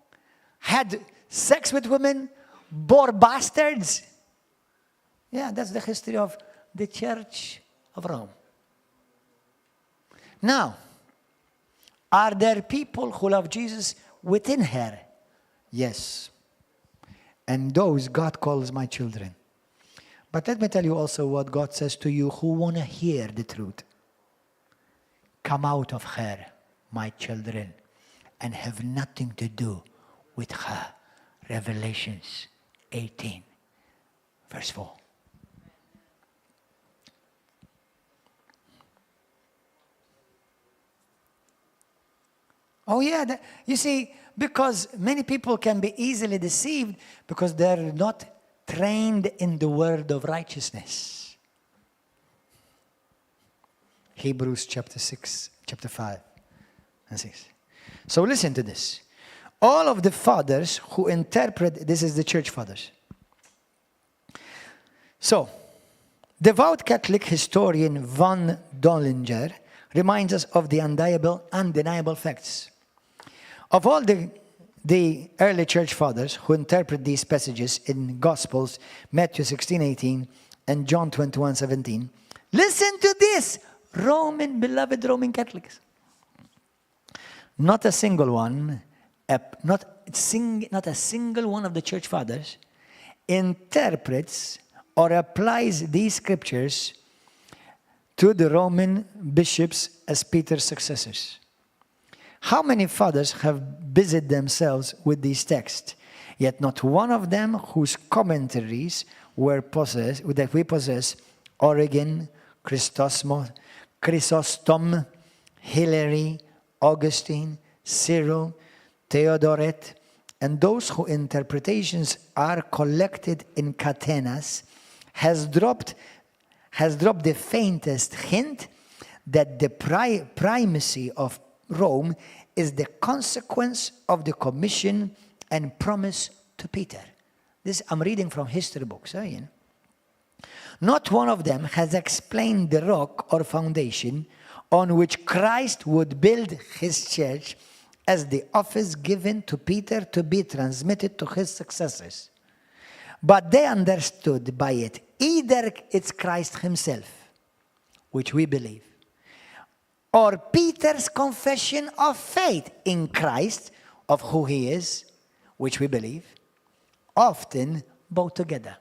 had sex with women, bore bastards. Yeah, that's the history of the Church of Rome. Now, are there people who love Jesus within her? Yes. And those God calls my children. But let me tell you also what God says to you who want to hear the truth. Come out of her, my children, and have nothing to do with her. Revelations 18, verse 4. Oh yeah, you see, because many people can be easily deceived because they're not trained in the word of righteousness. Hebrews chapter 5 and 6. So listen to this. All of the fathers who interpret, this is the church fathers. So, devout Catholic historian von Dollinger reminds us of the undeniable facts. Of all the early church fathers who interpret these passages in Gospels, Matthew 16:18 and John 21:17, listen to this, beloved Roman Catholics. Not a single one of the church fathers interprets or applies these scriptures to the Roman bishops as Peter's successors. How many fathers have busied themselves with these texts, yet not one of them whose commentaries that we possess, Origen, Chrysostom, Chrysostom, Hilary, Augustine, Cyril, Theodoret, and those whose interpretations are collected in catenas, has dropped the faintest hint that the primacy of Rome is the consequence of the commission and promise to Peter. This I'm reading from history books. Not one of them has explained the rock or foundation on which Christ would build his church as the office given to Peter to be transmitted to his successors. But they understood by it either it's Christ himself, which we believe, or Peter's confession of faith in Christ, of who he is, which we believe, often both together.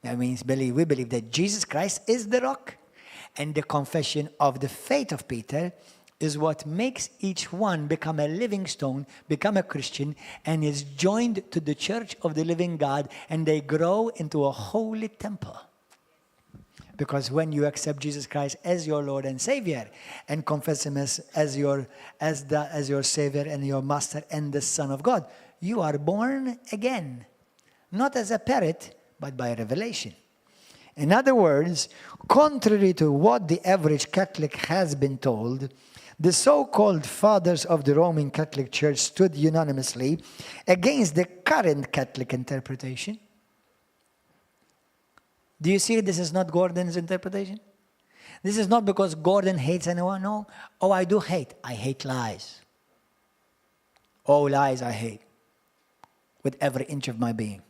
That means we believe that Jesus Christ is the rock, and the confession of the faith of Peter is what makes each one become a living stone, become a Christian, and is joined to the church of the living God, and they grow into a holy temple. Because when you accept Jesus Christ as your Lord and Savior, and confess him as your Savior and your Master and the Son of God, you are born again. Not as a parrot, but by revelation. In other words, contrary to what the average Catholic has been told, the so-called fathers of the Roman Catholic Church stood unanimously against the current Catholic interpretation. Do you see this is not Gordon's interpretation? This is not because Gordon hates anyone. No. Oh, I do hate. I hate lies. Oh, lies I hate with every inch of my being.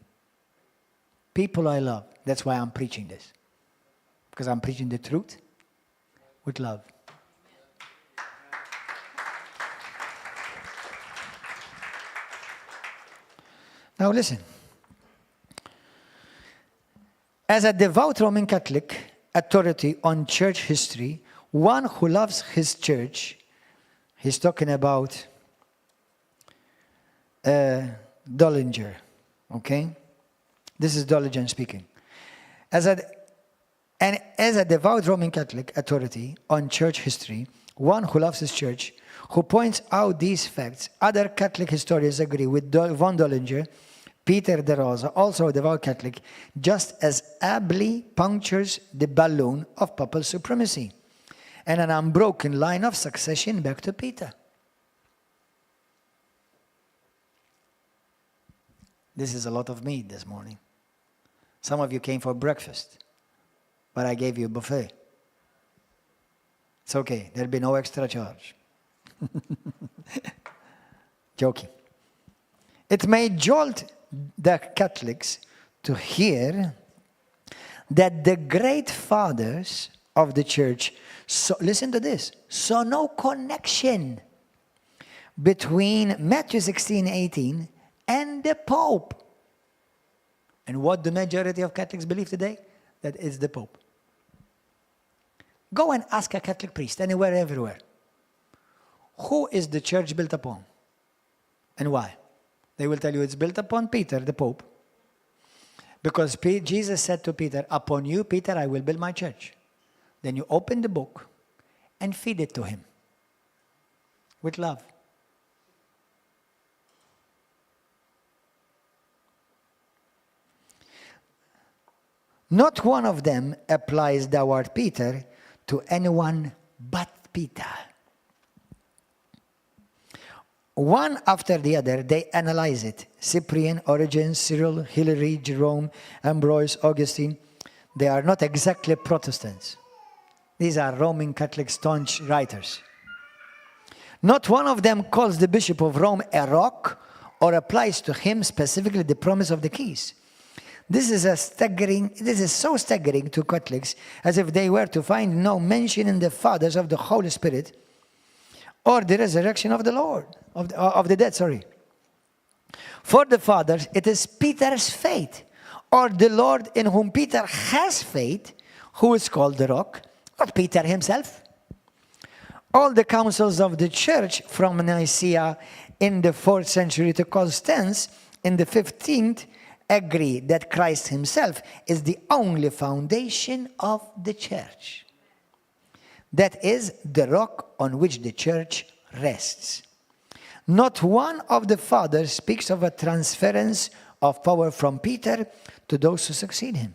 People I love. That's why I'm preaching this. Because I'm preaching the truth with love. Now listen. As a devout Roman Catholic authority on church history, one who loves his church, he's talking about Dollinger, okay? This is Dollinger speaking. As a devout Roman Catholic authority on church history, one who loves his church, who points out these facts, other Catholic historians agree with von Dollinger, Peter de Rosa, also a devout Catholic, just as ably punctures the balloon of papal supremacy and an unbroken line of succession back to Peter. This is a lot of meat this morning. Some of you came for breakfast, but I gave you a buffet. It's okay, there'll be no extra charge. Joking. It may jolt the Catholics to hear that the great fathers of the church, listen to this, saw no connection between Matthew 16:18 and the Pope. And what the majority of Catholics believe today? That it's the Pope. Go and ask a Catholic priest, anywhere, everywhere. Who is the church built upon? And why? They will tell you it's built upon Peter, the Pope. Because Jesus said to Peter, upon you, Peter, I will build my church. Then you open the book and feed it to him with love. Not one of them applies the word Peter to anyone but Peter. One after the other, they analyze it. Cyprian, Origen, Cyril, Hilary, Jerome, Ambrose, Augustine. They are not exactly Protestants. These are Roman Catholic staunch writers. Not one of them calls the Bishop of Rome a rock or applies to him specifically the promise of the keys. This is so staggering to Catholics, as if they were to find no mention in the fathers of the Holy Spirit or the resurrection of the Lord, of the dead, sorry. For the fathers, it is Peter's faith, or the Lord in whom Peter has faith, who is called the rock, not Peter himself. All the councils of the church from Nicaea in the 4th century to Constance in the 15th agree that Christ himself is the only foundation of the church. That is the rock on which the church rests. Not one of the fathers speaks of a transference of power from Peter to those who succeed him.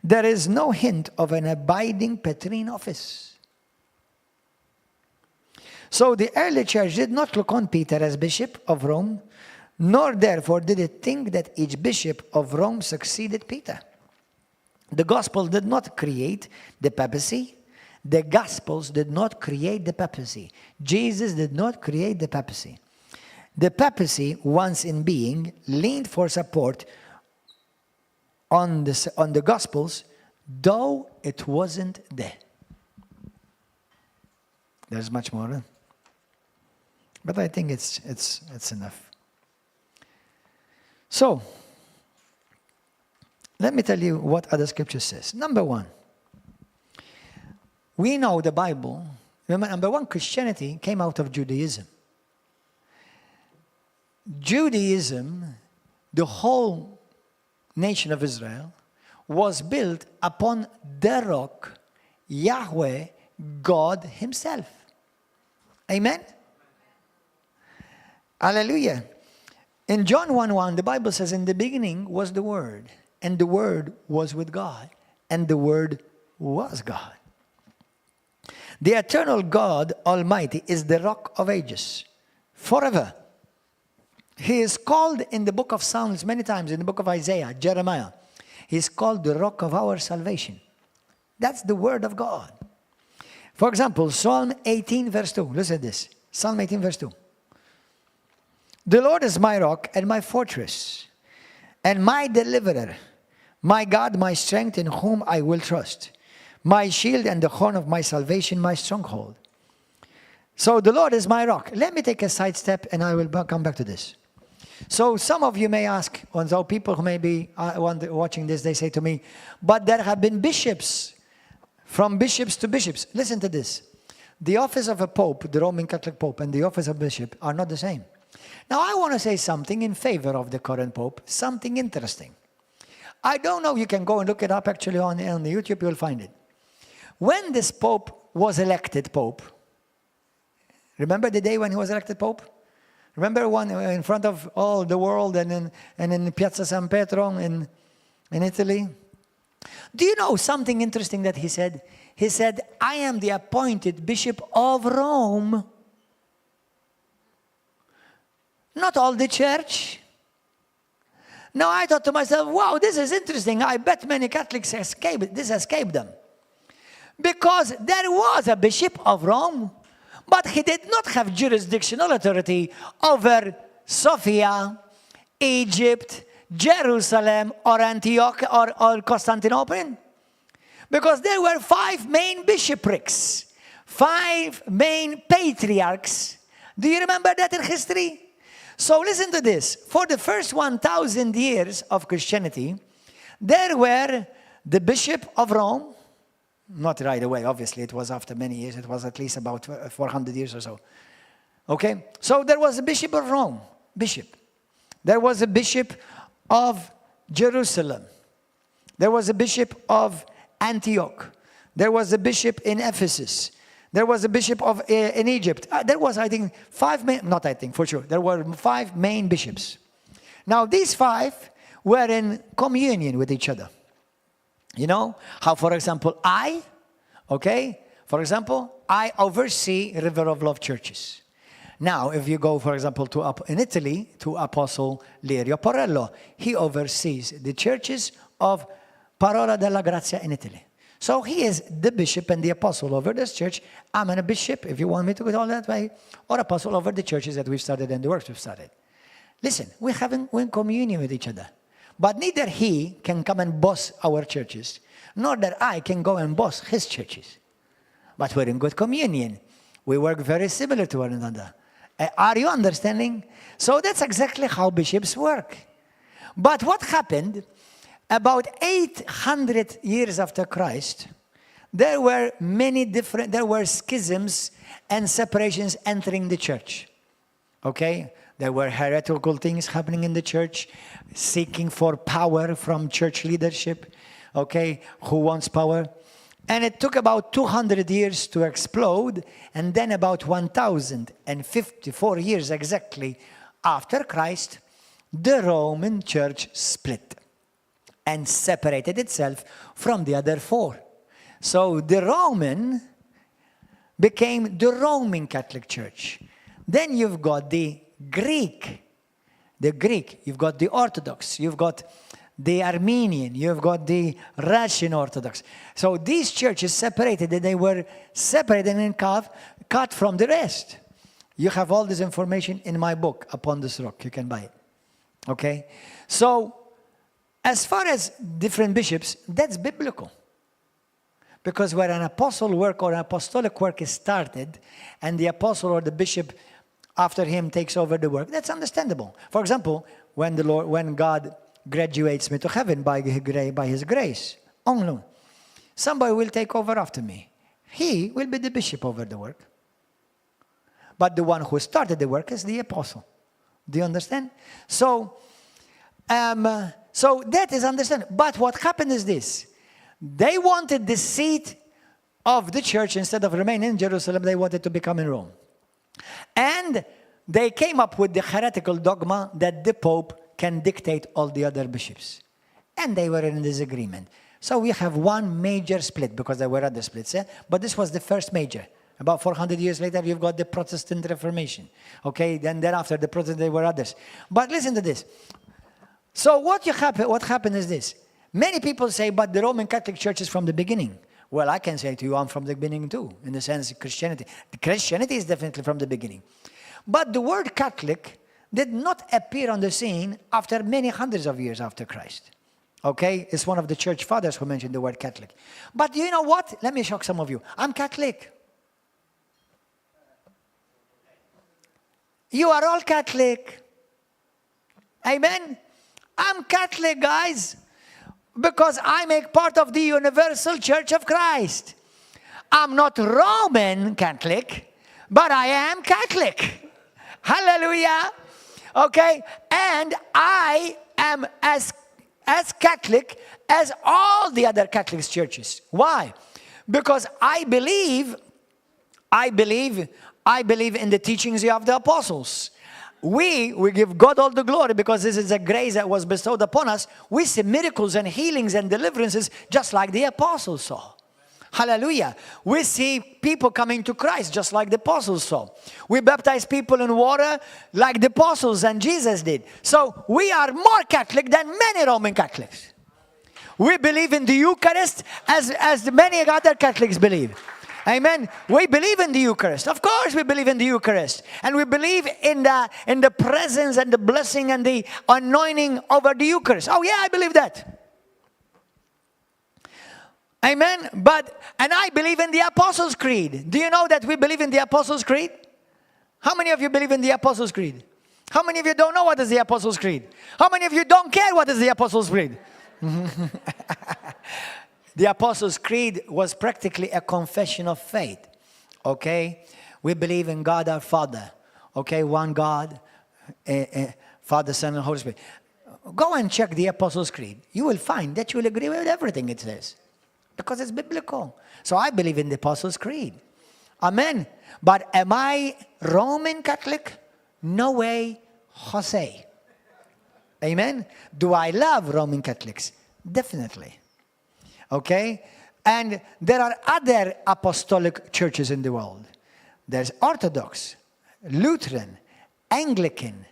There is no hint of an abiding patrine office. So the early church did not look on Peter as Bishop of Rome, nor therefore did it think that each Bishop of Rome succeeded Peter. The Gospel did not create the papacy. The Gospels did not create the papacy. Jesus did not create the papacy. The papacy, once in being, leaned for support on the Gospels, though it wasn't there. There's much more, but I think it's enough. So, let me tell you what other scripture says. Number one, we know the Bible. Remember, number one, Christianity came out of Judaism. Judaism, the whole nation of Israel, was built upon the rock, Yahweh, God himself. Amen? Hallelujah. In John 1:1, the Bible says, in the beginning was the Word, and the Word was with God, and the Word was God. The eternal God Almighty is the rock of ages, forever. He is called in the book of Psalms many times, in the book of Isaiah, Jeremiah. He is called the rock of our salvation. That's the word of God. For example, Psalm 18 verse 2. Listen to this. Psalm 18 verse 2. The Lord is my rock and my fortress and my deliverer, my God, my strength in whom I will trust, my shield and the horn of my salvation, my stronghold. So the Lord is my rock. Let me take a side step and I will come back to this. So some of you may ask, and so people who may be watching this, they say to me, but there have been bishops, from bishops to bishops. Listen to this. The office of a pope, the Roman Catholic pope, and the office of bishop are not the same. Now I want to say something in favor of the current pope, something interesting. I don't know, you can go and look it up actually on the YouTube, you'll find it. When this pope was elected pope, remember the day when he was elected pope? Remember one in front of all the world and in Piazza San Pietro in Italy? Do you know something interesting that he said? He said, I am the appointed Bishop of Rome. Not all the church. Now I thought to myself, wow, this is interesting. I bet many Catholics escaped them. Because there was a Bishop of Rome, but he did not have jurisdictional authority over Sophia, Egypt, Jerusalem, or Antioch, or Constantinople. Because there were 5 main bishoprics, 5 main patriarchs. Do you remember that in history? So listen to this. For the first 1,000 years of Christianity, there were the Bishop of Rome. Not right away, obviously. It was after many years. It was at least about 400 years or so. Okay? So there was a Bishop of Rome. Bishop. There was a Bishop of Jerusalem. There was a Bishop of Antioch. There was a Bishop in Ephesus. There was a Bishop in Egypt. There was, I think, 5 main... Not I think, for sure. There were 5 main bishops. Now, these 5 were in communion with each other. You know, how, for example, I oversee River of Love churches. Now, if you go, for example, in Italy, to Apostle Lirio Porello, he oversees the churches of Parola della Grazia in Italy. So he is the bishop and the apostle over this church. I'm a bishop, if you want me to go all that way, or apostle over the churches that we've started and the works we've started. Listen, we're in communion with each other. But neither he can come and boss our churches, nor that I can go and boss his churches. But we're in good communion. We work very similar to one another. Are you understanding? So that's exactly how bishops work. But what happened, about 800 years after Christ, there were schisms and separations entering the church. Okay? There were heretical things happening in the church, seeking for power from church leadership. Okay, who wants power? And it took about 200 years to explode, and then about 1,054 years exactly after Christ, the Roman Church split and separated itself from the other four. So the Roman became the Roman Catholic Church. Then you've got the Greek, you've got the Orthodox, you've got the Armenian, you've got the Russian Orthodox. So these churches separated, and they were separated and cut from the rest. You have all this information in my book, Upon This Rock. You can buy it. Okay? So, as far as different bishops, that's biblical. Because where an apostle work or an apostolic work is started, and the apostle or the bishop after him takes over the work, that's understandable. For example, when God graduates me to heaven by his grace only, somebody will take over after me. He will be the bishop over the work. But the one who started the work is the apostle. Do you understand? So that is understandable. But what happened is this. They wanted the seat of the church, instead of remaining in Jerusalem, they wanted to become in Rome. And they came up with the heretical dogma that the Pope can dictate all the other bishops. And they were in disagreement. So we have one major split, because there were other splits. But this was the first major. About 400 years later, you've got the Protestant Reformation. Okay, then thereafter, the Protestant, there were others. But listen to this. So what happened is this. Many people say, but the Roman Catholic Church is from the beginning. Well, I can say to you, I'm from the beginning too, in the sense of Christianity. Christianity is definitely from the beginning. But the word Catholic did not appear on the scene after many hundreds of years after Christ. Okay? It's one of the church fathers who mentioned the word Catholic. But you know what? Let me shock some of you. I'm Catholic. You are all Catholic. Amen? I'm Catholic, guys, because I make part of the Universal Church of Christ. I'm not Roman Catholic, but I am Catholic. Hallelujah. Okay? And I am as Catholic as all the other Catholic churches. Why? Because I believe in the teachings of the apostles. We give God all the glory, because this is a grace that was bestowed upon us. We see miracles and healings and deliverances just like the apostles saw. Hallelujah. We see people coming to Christ just like the apostles saw. We baptize people in water like the apostles and Jesus did. So we are more Catholic than many Roman Catholics. We believe in the Eucharist as many other Catholics believe. Amen. We believe in the Eucharist. Of course we believe in the Eucharist. And we believe in the presence and the blessing and the anointing over the Eucharist. Oh yeah, I believe that. Amen. And I believe in the Apostles' Creed. Do you know that we believe in the Apostles' Creed? How many of you believe in the Apostles' Creed? How many of you don't know what is the Apostles' Creed? How many of you don't care what is the Apostles' Creed? The Apostles' Creed was practically a confession of faith. Okay? We believe in God our Father. Okay? One God, Father, Son, and Holy Spirit. Go and check the Apostles' Creed. You will find that you will agree with everything it says. Because it's biblical. So I believe in the Apostles' Creed. Amen. But am I Roman Catholic? No way, Jose. Amen. Do I love Roman Catholics? Definitely. Okay? And there are other apostolic churches in the world. There's Orthodox, Lutheran, Anglican,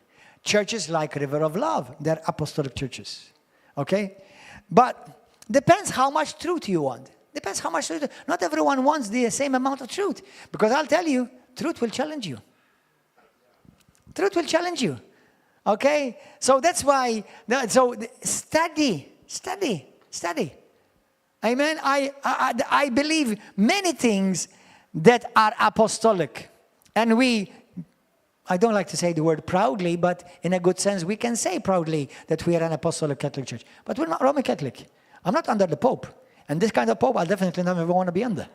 churches like River of Love. They're apostolic churches. Okay? But depends how much truth you want. Depends how much truth. Not everyone wants the same amount of truth. Because I'll tell you, truth will challenge you. Truth will challenge you. Okay? So that's why, study. Amen? I believe many things that are apostolic. And I don't like to say the word proudly, but in a good sense, we can say proudly that we are an apostolic Catholic church. But we're not Roman Catholic. I'm not under the Pope. And this kind of Pope, I definitely never want to be under.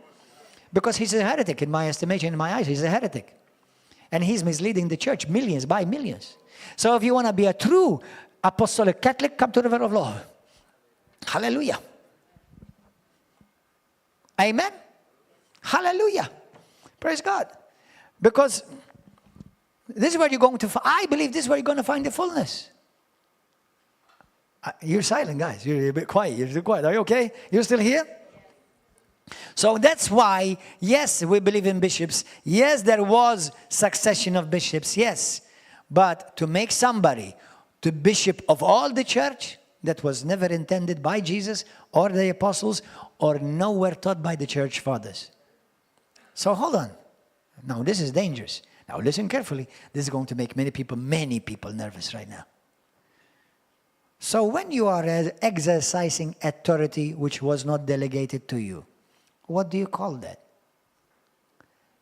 Because he's a heretic in my estimation, in my eyes. He's a heretic. And he's misleading the church millions by millions. So if you want to be a true apostolic Catholic, come to the River of Love. Hallelujah. Amen? Hallelujah. Praise God. Because this is where you're going to I believe this is where you're going to find the fullness. You're silent, guys. You're a bit quiet. You're still quiet. Are you okay? You're still here? So that's why, yes, we believe in bishops. Yes, there was succession of bishops. Yes. But to make somebody the bishop of all the church, that was never intended by Jesus or the apostles or nowhere taught by the church fathers. So hold on. Now this is dangerous. Now listen carefully. This is going to make many people nervous right now. So when you are exercising authority which was not delegated to you, what do you call that?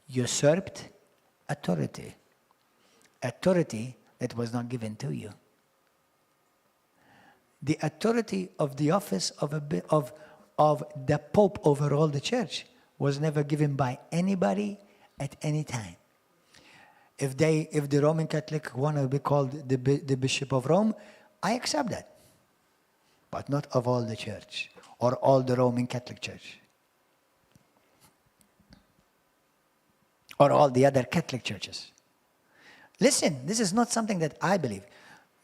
Usurped authority. Authority that was not given to you. The authority of the office of the Pope over all the church was never given by anybody at any time. If the Roman Catholic want to be called the Bishop of Rome, I accept that. But not of all the church or all the Roman Catholic Church. Or all the other Catholic churches. Listen, this is not something that I believe.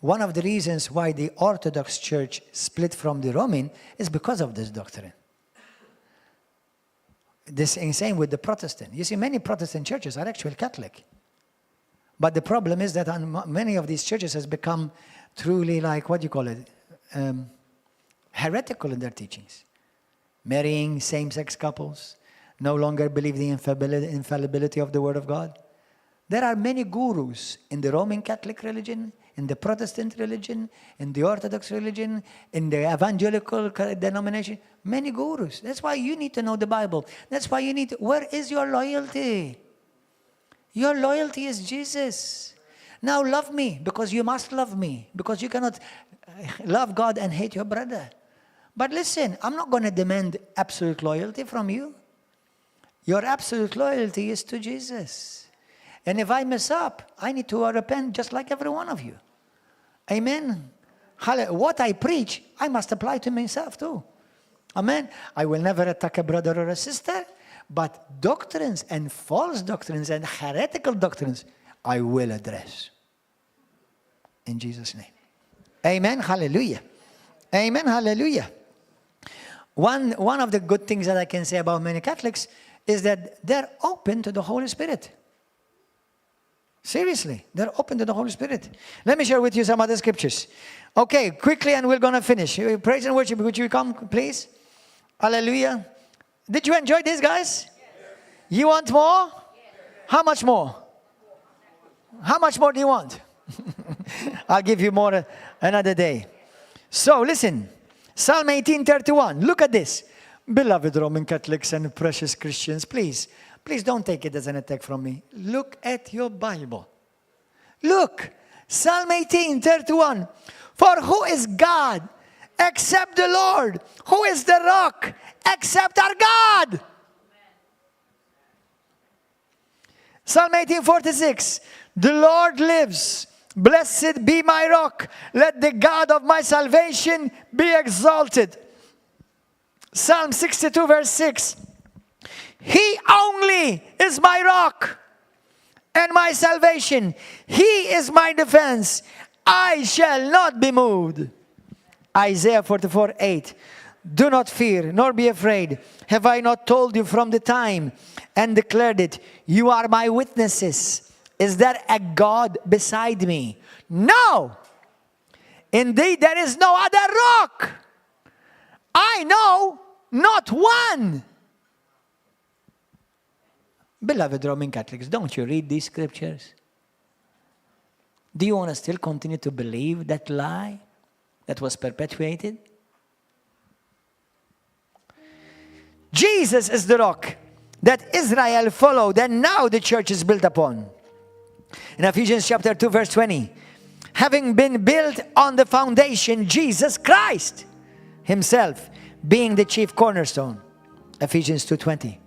One of the reasons why the Orthodox Church split from the Roman is because of this doctrine. This is same with the Protestant. You see, many Protestant churches are actually Catholic. But the problem is that many of these churches has become truly like, what do you call it? Heretical in their teachings. Marrying same-sex couples. No longer believe the infallibility of the Word of God. There are many gurus in the Roman Catholic religion, in the Protestant religion, in the Orthodox religion, in the evangelical denomination. Many gurus. That's why you need to know the Bible. That's why you need to, where is your loyalty? Your loyalty is Jesus. Now love me, because you must love me. Because you cannot love God and hate your brother. But listen, I'm not going to demand absolute loyalty from you. Your absolute loyalty is to Jesus. And if I mess up, I need to repent just like every one of you. Amen. What I preach, I must apply to myself too. Amen. I will never attack a brother or a sister, but doctrines and false doctrines and heretical doctrines, I will address. In Jesus' name. Amen. Hallelujah. Amen. Hallelujah. One of the good things that I can say about many Catholics is that they're open to the Holy Spirit. Seriously, they're open to the Holy Spirit. Let me share with you some other scriptures. Okay, quickly, and we're going to finish. Praise and worship, would you come, please? Hallelujah. Did you enjoy this, guys? Yes. You want more? Yes. How much more? How much more do you want? I'll give you more another day. So, listen. Psalm 18:31. Look at this. Beloved Roman Catholics and precious Christians, please don't take it as an attack from me. Look at your Bible. Look, Psalm 18:31. For who is God except the Lord? Who is the rock except our God? Psalm 18:46. The Lord lives. Blessed be my rock. Let the God of my salvation be exalted. Psalm 62 verse 6. He only is my rock and my salvation. He is my defense. I shall not be moved. Isaiah 44:8. Do not fear, nor be afraid. Have I not told you from the time and declared it? You are my witnesses. Is there a God beside me? No. Indeed, there is no other rock. I know not one. Beloved Roman Catholics, don't you read these scriptures? Do you want to still continue to believe that lie that was perpetuated? Jesus is the rock that Israel followed, and now the church is built upon. In Ephesians chapter 2 verse 20, having been built on the foundation, Jesus Christ himself being the chief cornerstone. Ephesians 2:20.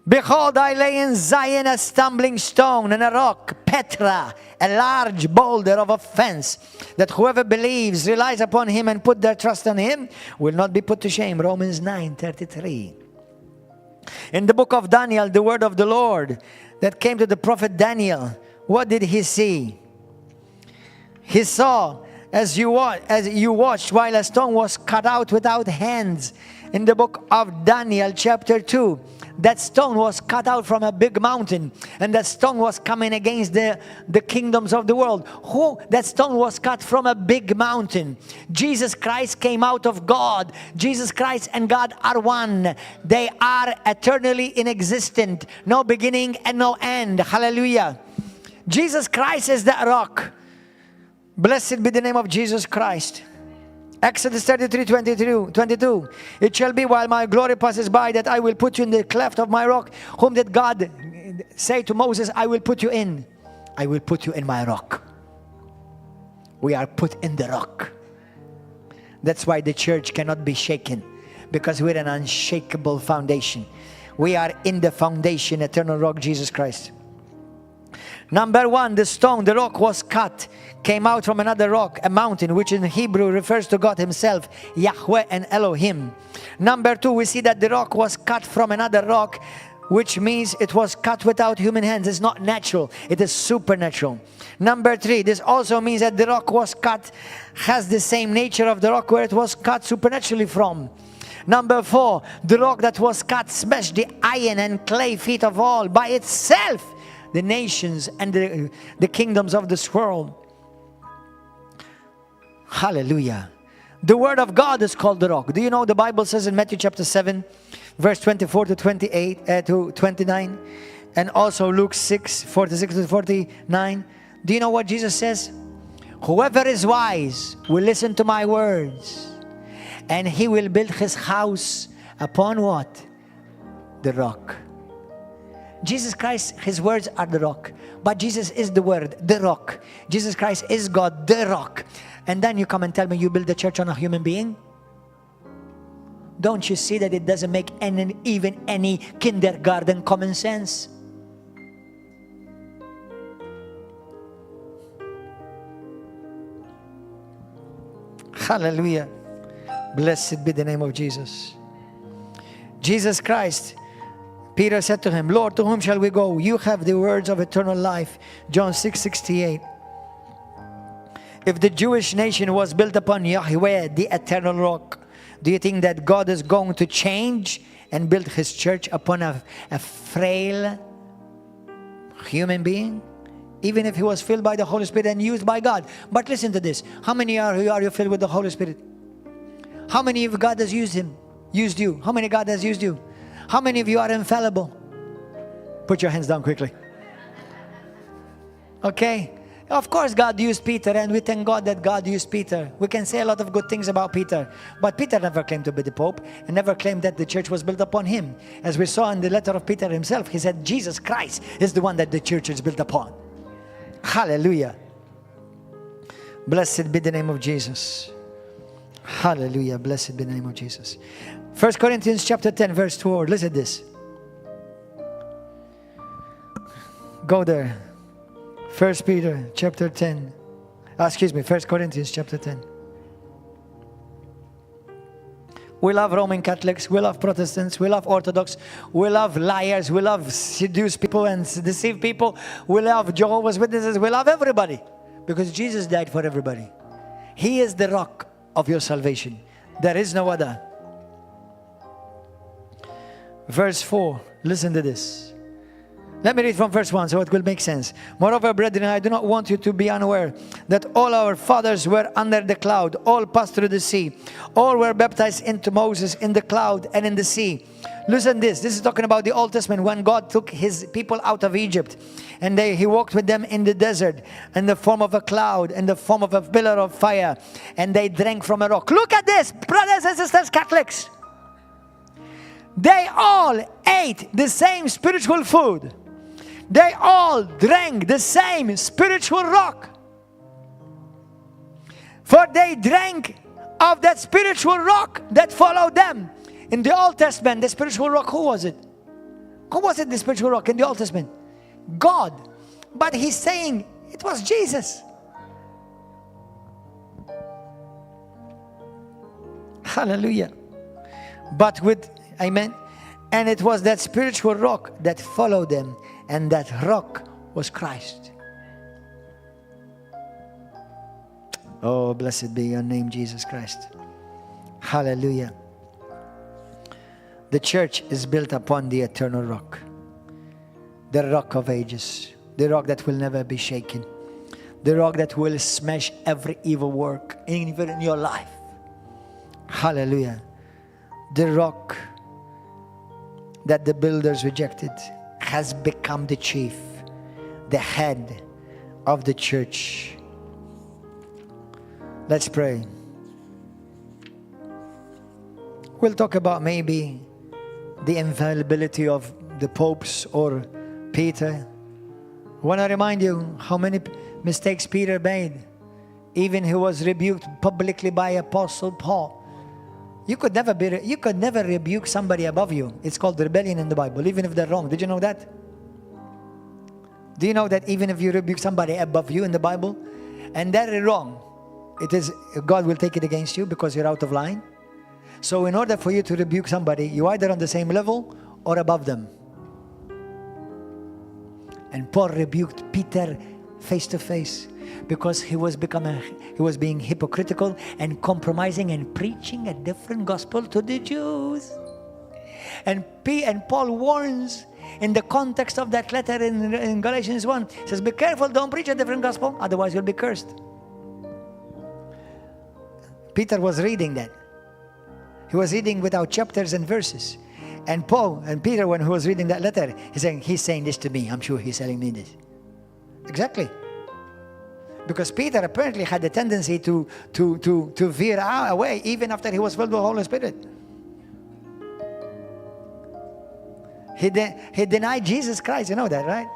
Behold, I lay in Zion a stumbling stone and a rock, Petra, a large boulder of offense, that whoever believes, relies upon him and put their trust in him will not be put to shame. Romans 9:33. In the book of Daniel, the word of the Lord that came to the prophet Daniel, what did he see? He saw, as you watched, while a stone was cut out without hands. In the book of Daniel, chapter 2, that stone was cut out from a big mountain, and that stone was coming against the kingdoms of the world. That stone was cut from a big mountain. Jesus Christ came out of God. Jesus Christ and God are one. They are eternally inexistent, no beginning and no end. Hallelujah. Jesus Christ is that rock. Blessed be the name of Jesus Christ. Exodus 33:22. It shall be while my glory passes by that I will put you in the cleft of my rock. Whom did God say to Moses, I will put you in? I will put you in my rock. We are put in the rock. That's why the church cannot be shaken, because we're an unshakable foundation. We are in the foundation, eternal rock, Jesus Christ. Number one, the stone, the rock was cut, came out from another rock, a mountain, which in Hebrew refers to God himself, Yahweh and Elohim. Number two, we see that the rock was cut from another rock, which means it was cut without human hands. It's not natural, it is supernatural. Number three, this also means that the rock was cut, has the same nature of the rock where it was cut supernaturally from. Number four, the rock that was cut smashed the iron and clay feet of all by itself, the nations and the kingdoms of this world. Hallelujah. The word of God is called the rock. Do you know the Bible says in Matthew chapter 7, verse 24 to 28 to 29, and also Luke 6, 46 to 49. Do you know what Jesus says? Whoever is wise will listen to my words, and he will build his house upon what? The rock. Jesus Christ, his words are the rock. But Jesus is the word, the rock. Jesus Christ is God, the rock. And then you come and tell me you build the church on a human being? Don't you see that it doesn't make even any kindergarten common sense? Hallelujah. Blessed be the name of Jesus. Jesus Christ, Peter said to him, Lord, to whom shall we go? You have the words of eternal life. John 6:68. If the Jewish nation was built upon Yahweh, the eternal rock, do you think that God is going to change and build his church upon a frail human being? Even if he was filled by the Holy Spirit and used by God. But listen to this. How many are you filled with the Holy Spirit? How many of God has used you? How many God has used you? How many of you are infallible? Put your hands down quickly. Okay. Of course God used Peter, and we thank God that God used Peter. We can say a lot of good things about Peter, but Peter never claimed to be the Pope and never claimed that the church was built upon him. As we saw in the letter of Peter himself, he said Jesus Christ is the one that the church is built upon. Hallelujah. Blessed be the name of Jesus. Hallelujah. Blessed be the name of Jesus. 1 Corinthians chapter 10 verse 4. Listen to this. Go there. 1 Peter chapter 10. 1 Corinthians chapter 10. We love Roman Catholics. We love Protestants. We love Orthodox. We love liars. We love seduce people and deceive people. We love Jehovah's Witnesses. We love everybody. Because Jesus died for everybody. He is the rock of your salvation. There is no other. Verse 4. Listen to this. Let me read from verse 1 so it will make sense. Moreover, brethren, I do not want you to be unaware that all our fathers were under the cloud, all passed through the sea, all were baptized into Moses in the cloud and in the sea. Listen to this. This is talking about the Old Testament when God took his people out of Egypt. And he walked with them in the desert in the form of a cloud, in the form of a pillar of fire. And they drank from a rock. Look at this, brothers and sisters, Catholics. They all ate the same spiritual food. They all drank the same spiritual rock. For they drank of that spiritual rock that followed them. In the Old Testament, the spiritual rock, who was it? Who was it, the spiritual rock in the Old Testament? God. But he's saying it was Jesus. Hallelujah. But with, amen. And it was that spiritual rock that followed them, and that rock was Christ. Oh, blessed be your name, Jesus Christ. Hallelujah. The church is built upon the eternal rock, the rock of ages, the rock that will never be shaken, the rock that will smash every evil work, even in your life. Hallelujah. The rock that the builders rejected has become the chief, the head of the church. Let's pray. We'll talk about maybe the infallibility of the popes or Peter. I want to remind you how many mistakes Peter made. Even he was rebuked publicly by Apostle Paul. You could never rebuke somebody above you. It's called rebellion in the Bible, even if they're wrong. Did you know that? Do you know that even if you rebuke somebody above you in the Bible and they're wrong, it is God will take it against you because you're out of line? So in order for you to rebuke somebody, you're either on the same level or above them. And Paul rebuked Peter face to face because he was being hypocritical and compromising and preaching a different gospel to the Jews. And Paul warns in the context of that letter in Galatians 1. He says, be careful, don't preach a different gospel, otherwise you'll be cursed. Peter was reading that. He was reading without chapters and verses. And Peter, when he was reading that letter, he's saying this to me. I'm sure he's telling me this. Exactly. Because Peter apparently had a tendency to veer away even after he was filled with the Holy Spirit. He denied Jesus Christ. You know that, right?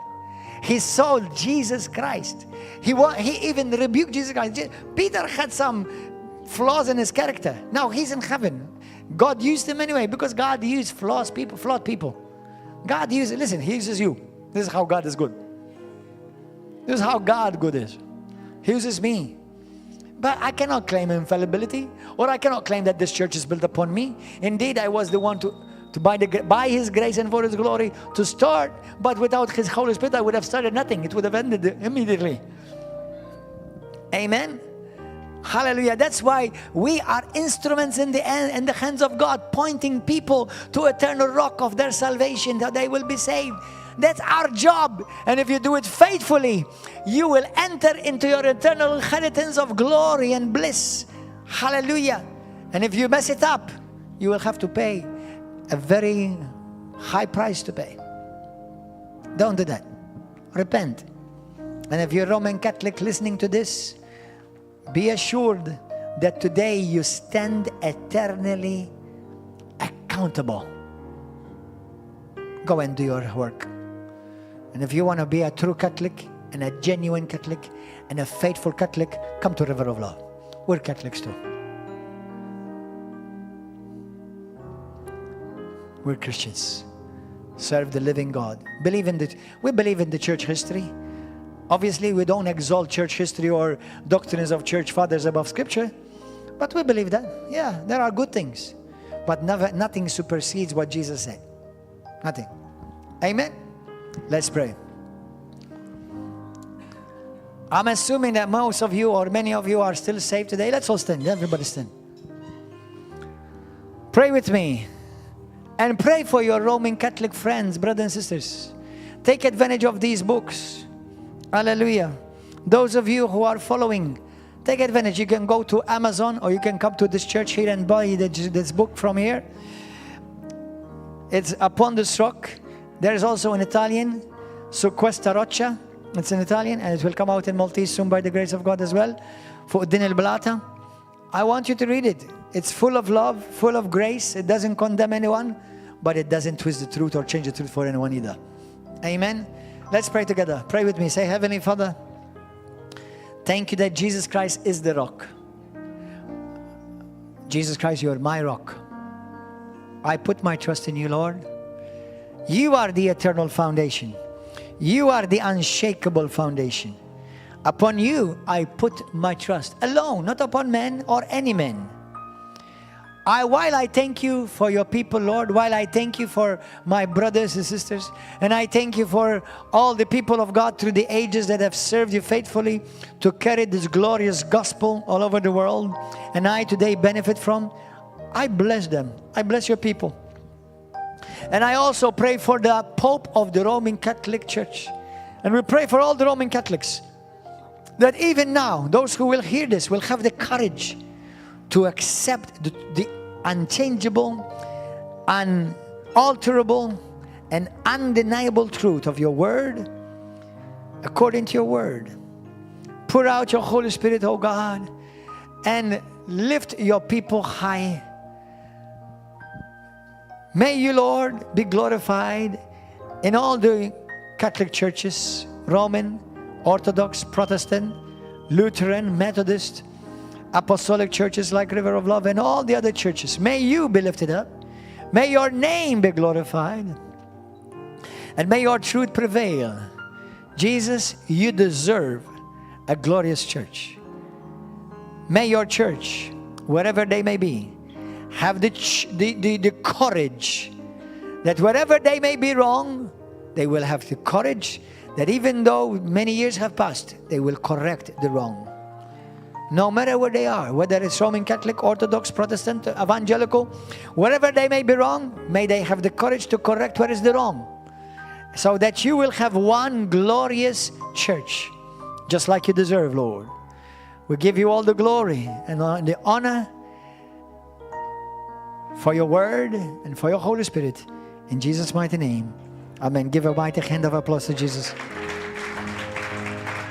He sold Jesus Christ. He even rebuked Jesus Christ. Peter had some flaws in his character. Now he's in heaven. God used him anyway because God used flawed people. God uses, listen, he uses you. This is how God is good. This is how God good is. He uses me. But I cannot claim infallibility, or I cannot claim that this church is built upon me. Indeed, I was the one to by His grace and for His glory to start, but without His Holy Spirit, I would have started nothing. It would have ended immediately. Amen. Hallelujah. That's why we are instruments in the hands of God, pointing people to eternal rock of their salvation, that they will be saved. That's our job. And if you do it faithfully, you will enter into your eternal inheritance of glory and bliss. Hallelujah. And if you mess it up, you will have to pay a very high price to pay. Don't do that. Repent. And if you're Roman Catholic listening to this, be assured that today you stand eternally accountable. Go and do your work. And if you want to be a true Catholic and a genuine Catholic and a faithful Catholic, come to River of Love. We're Catholics too. We're Christians. Serve the living God. We believe in the church history. Obviously, we don't exalt church history or doctrines of church fathers above Scripture, but we believe that, yeah, there are good things, but nothing supersedes what Jesus said. Nothing. Amen? Let's pray. I'm assuming that most of you or many of you are still saved today. Let's all stand. Everybody stand. Pray with me. And pray for your Roman Catholic friends, brothers and sisters. Take advantage of these books. Hallelujah. Those of you who are following, take advantage. You can go to Amazon or you can come to this church here and buy this book from here. It's Upon this Rock. There is also in Italian, Su questa roccia. It's in Italian and it will come out in Maltese soon by the grace of God as well. For Din il-Blata. I want you to read it. It's full of love, full of grace. It doesn't condemn anyone, but it doesn't twist the truth or change the truth for anyone either. Amen. Let's pray together. Pray with me. Say, Heavenly Father, thank you that Jesus Christ is the rock. Jesus Christ, you are my rock. I put my trust in you, Lord. You are the eternal foundation. You are the unshakable foundation. Upon you I put my trust. Alone, not upon men or any man. While I thank you for your people, Lord, while I thank you for my brothers and sisters, and I thank you for all the people of God through the ages that have served you faithfully to carry this glorious gospel all over the world, and I today benefit from, I bless them. I bless your people. And I also pray for the Pope of the Roman Catholic Church. And we pray for all the Roman Catholics, that even now, those who will hear this will have the courage to accept the unchangeable, unalterable, and undeniable truth of your word, according to your word. Pour out your Holy Spirit, oh God, and lift your people high. May you, Lord, be glorified in all the Catholic churches, Roman, Orthodox, Protestant, Lutheran, Methodist, Apostolic churches like River of Love, and all the other churches. May you be lifted up. May your name be glorified. And may your truth prevail. Jesus, you deserve a glorious church. May your church, wherever they may be, have the courage that wherever they may be wrong, they will have the courage that even though many years have passed, they will correct the wrong. No matter where they are, whether it's Roman Catholic, Orthodox, Protestant, Evangelical, wherever they may be wrong, may they have the courage to correct what is the wrong, so that you will have one glorious church, just like you deserve, Lord. We give you all the glory and the honor for your word and for your Holy Spirit. In Jesus' mighty name, amen. Give a mighty hand of applause to Jesus.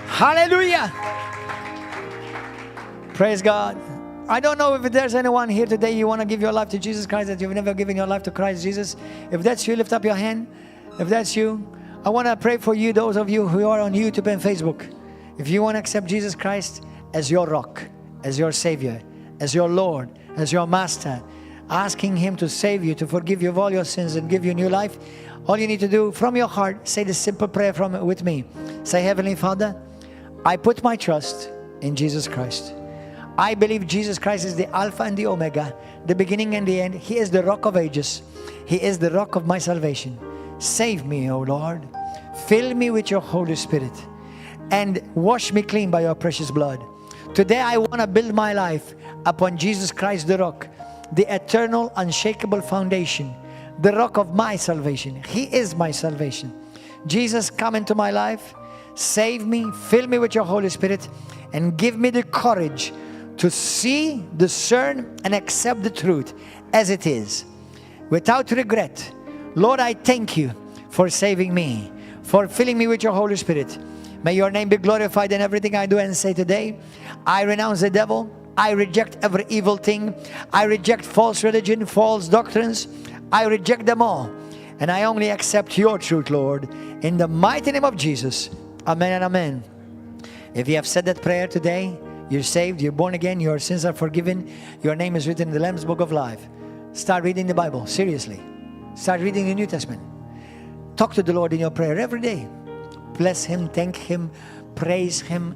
Hallelujah. Praise God. I don't know if there's anyone here today, you want to give your life to Jesus Christ, that you've never given your life to Christ Jesus. If that's you, lift up your hand. If that's you, I want to pray for you, those of you who are on YouTube and Facebook. If you want to accept Jesus Christ as your rock, as your Savior, as your Lord, as your Master, asking Him to save you, to forgive you of all your sins and give you new life, all you need to do from your heart, say this simple prayer with me. Say, Heavenly Father, I put my trust in Jesus Christ. I believe Jesus Christ is the Alpha and the Omega, the beginning and the end. He is the rock of ages. He is the rock of my salvation. Save me, O Lord. Fill me with your Holy Spirit and wash me clean by your precious blood. Today I want to build my life upon Jesus Christ, the rock, the eternal, unshakable foundation, the rock of my salvation. He is my salvation. Jesus, come into my life. Save me, fill me with your Holy Spirit, and give me the courage to see, discern, and accept the truth as it is, without regret. Lord, I thank you for saving me, for filling me with your Holy Spirit. May your name be glorified in everything I do and say today. I renounce the devil. I reject every evil thing. I reject false religion, false doctrines. I reject them all. And I only accept your truth, Lord, in the mighty name of Jesus. Amen and amen. If you have said that prayer today, you're saved, you're born again, your sins are forgiven, your name is written in the Lamb's Book of Life. Start reading the Bible, seriously. Start reading the New Testament. Talk to the Lord in your prayer every day. Bless Him, thank Him, praise Him,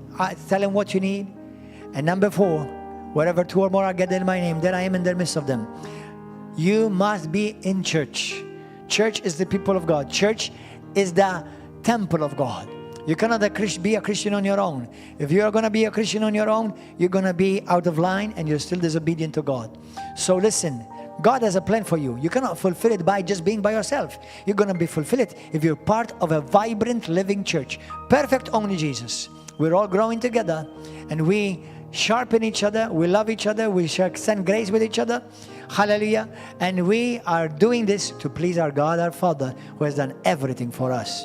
tell Him what you need. And number 4, wherever 2 or more are gathered in my name, there I am in the midst of them. You must be in church. Church is the people of God. Church is the temple of God. You cannot be a Christian on your own. If you are going to be a Christian on your own, you're going to be out of line and you're still disobedient to God. So listen, God has a plan for you. You cannot fulfill it by just being by yourself. You're going to be fulfill it if you're part of a vibrant, living church. Perfect only Jesus. We're all growing together and we sharpen each other. We love each other. We extend grace with each other. Hallelujah. And we are doing this to please our God, our Father, who has done everything for us.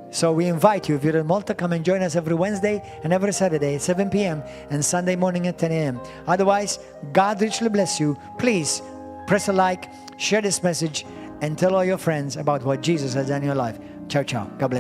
So we invite you, if you're in Malta, come and join us every Wednesday and every Saturday at 7 p.m. and Sunday morning at 10 a.m. Otherwise, God richly bless you. Please press a like, share this message, and tell all your friends about what Jesus has done in your life. Ciao, ciao. God bless.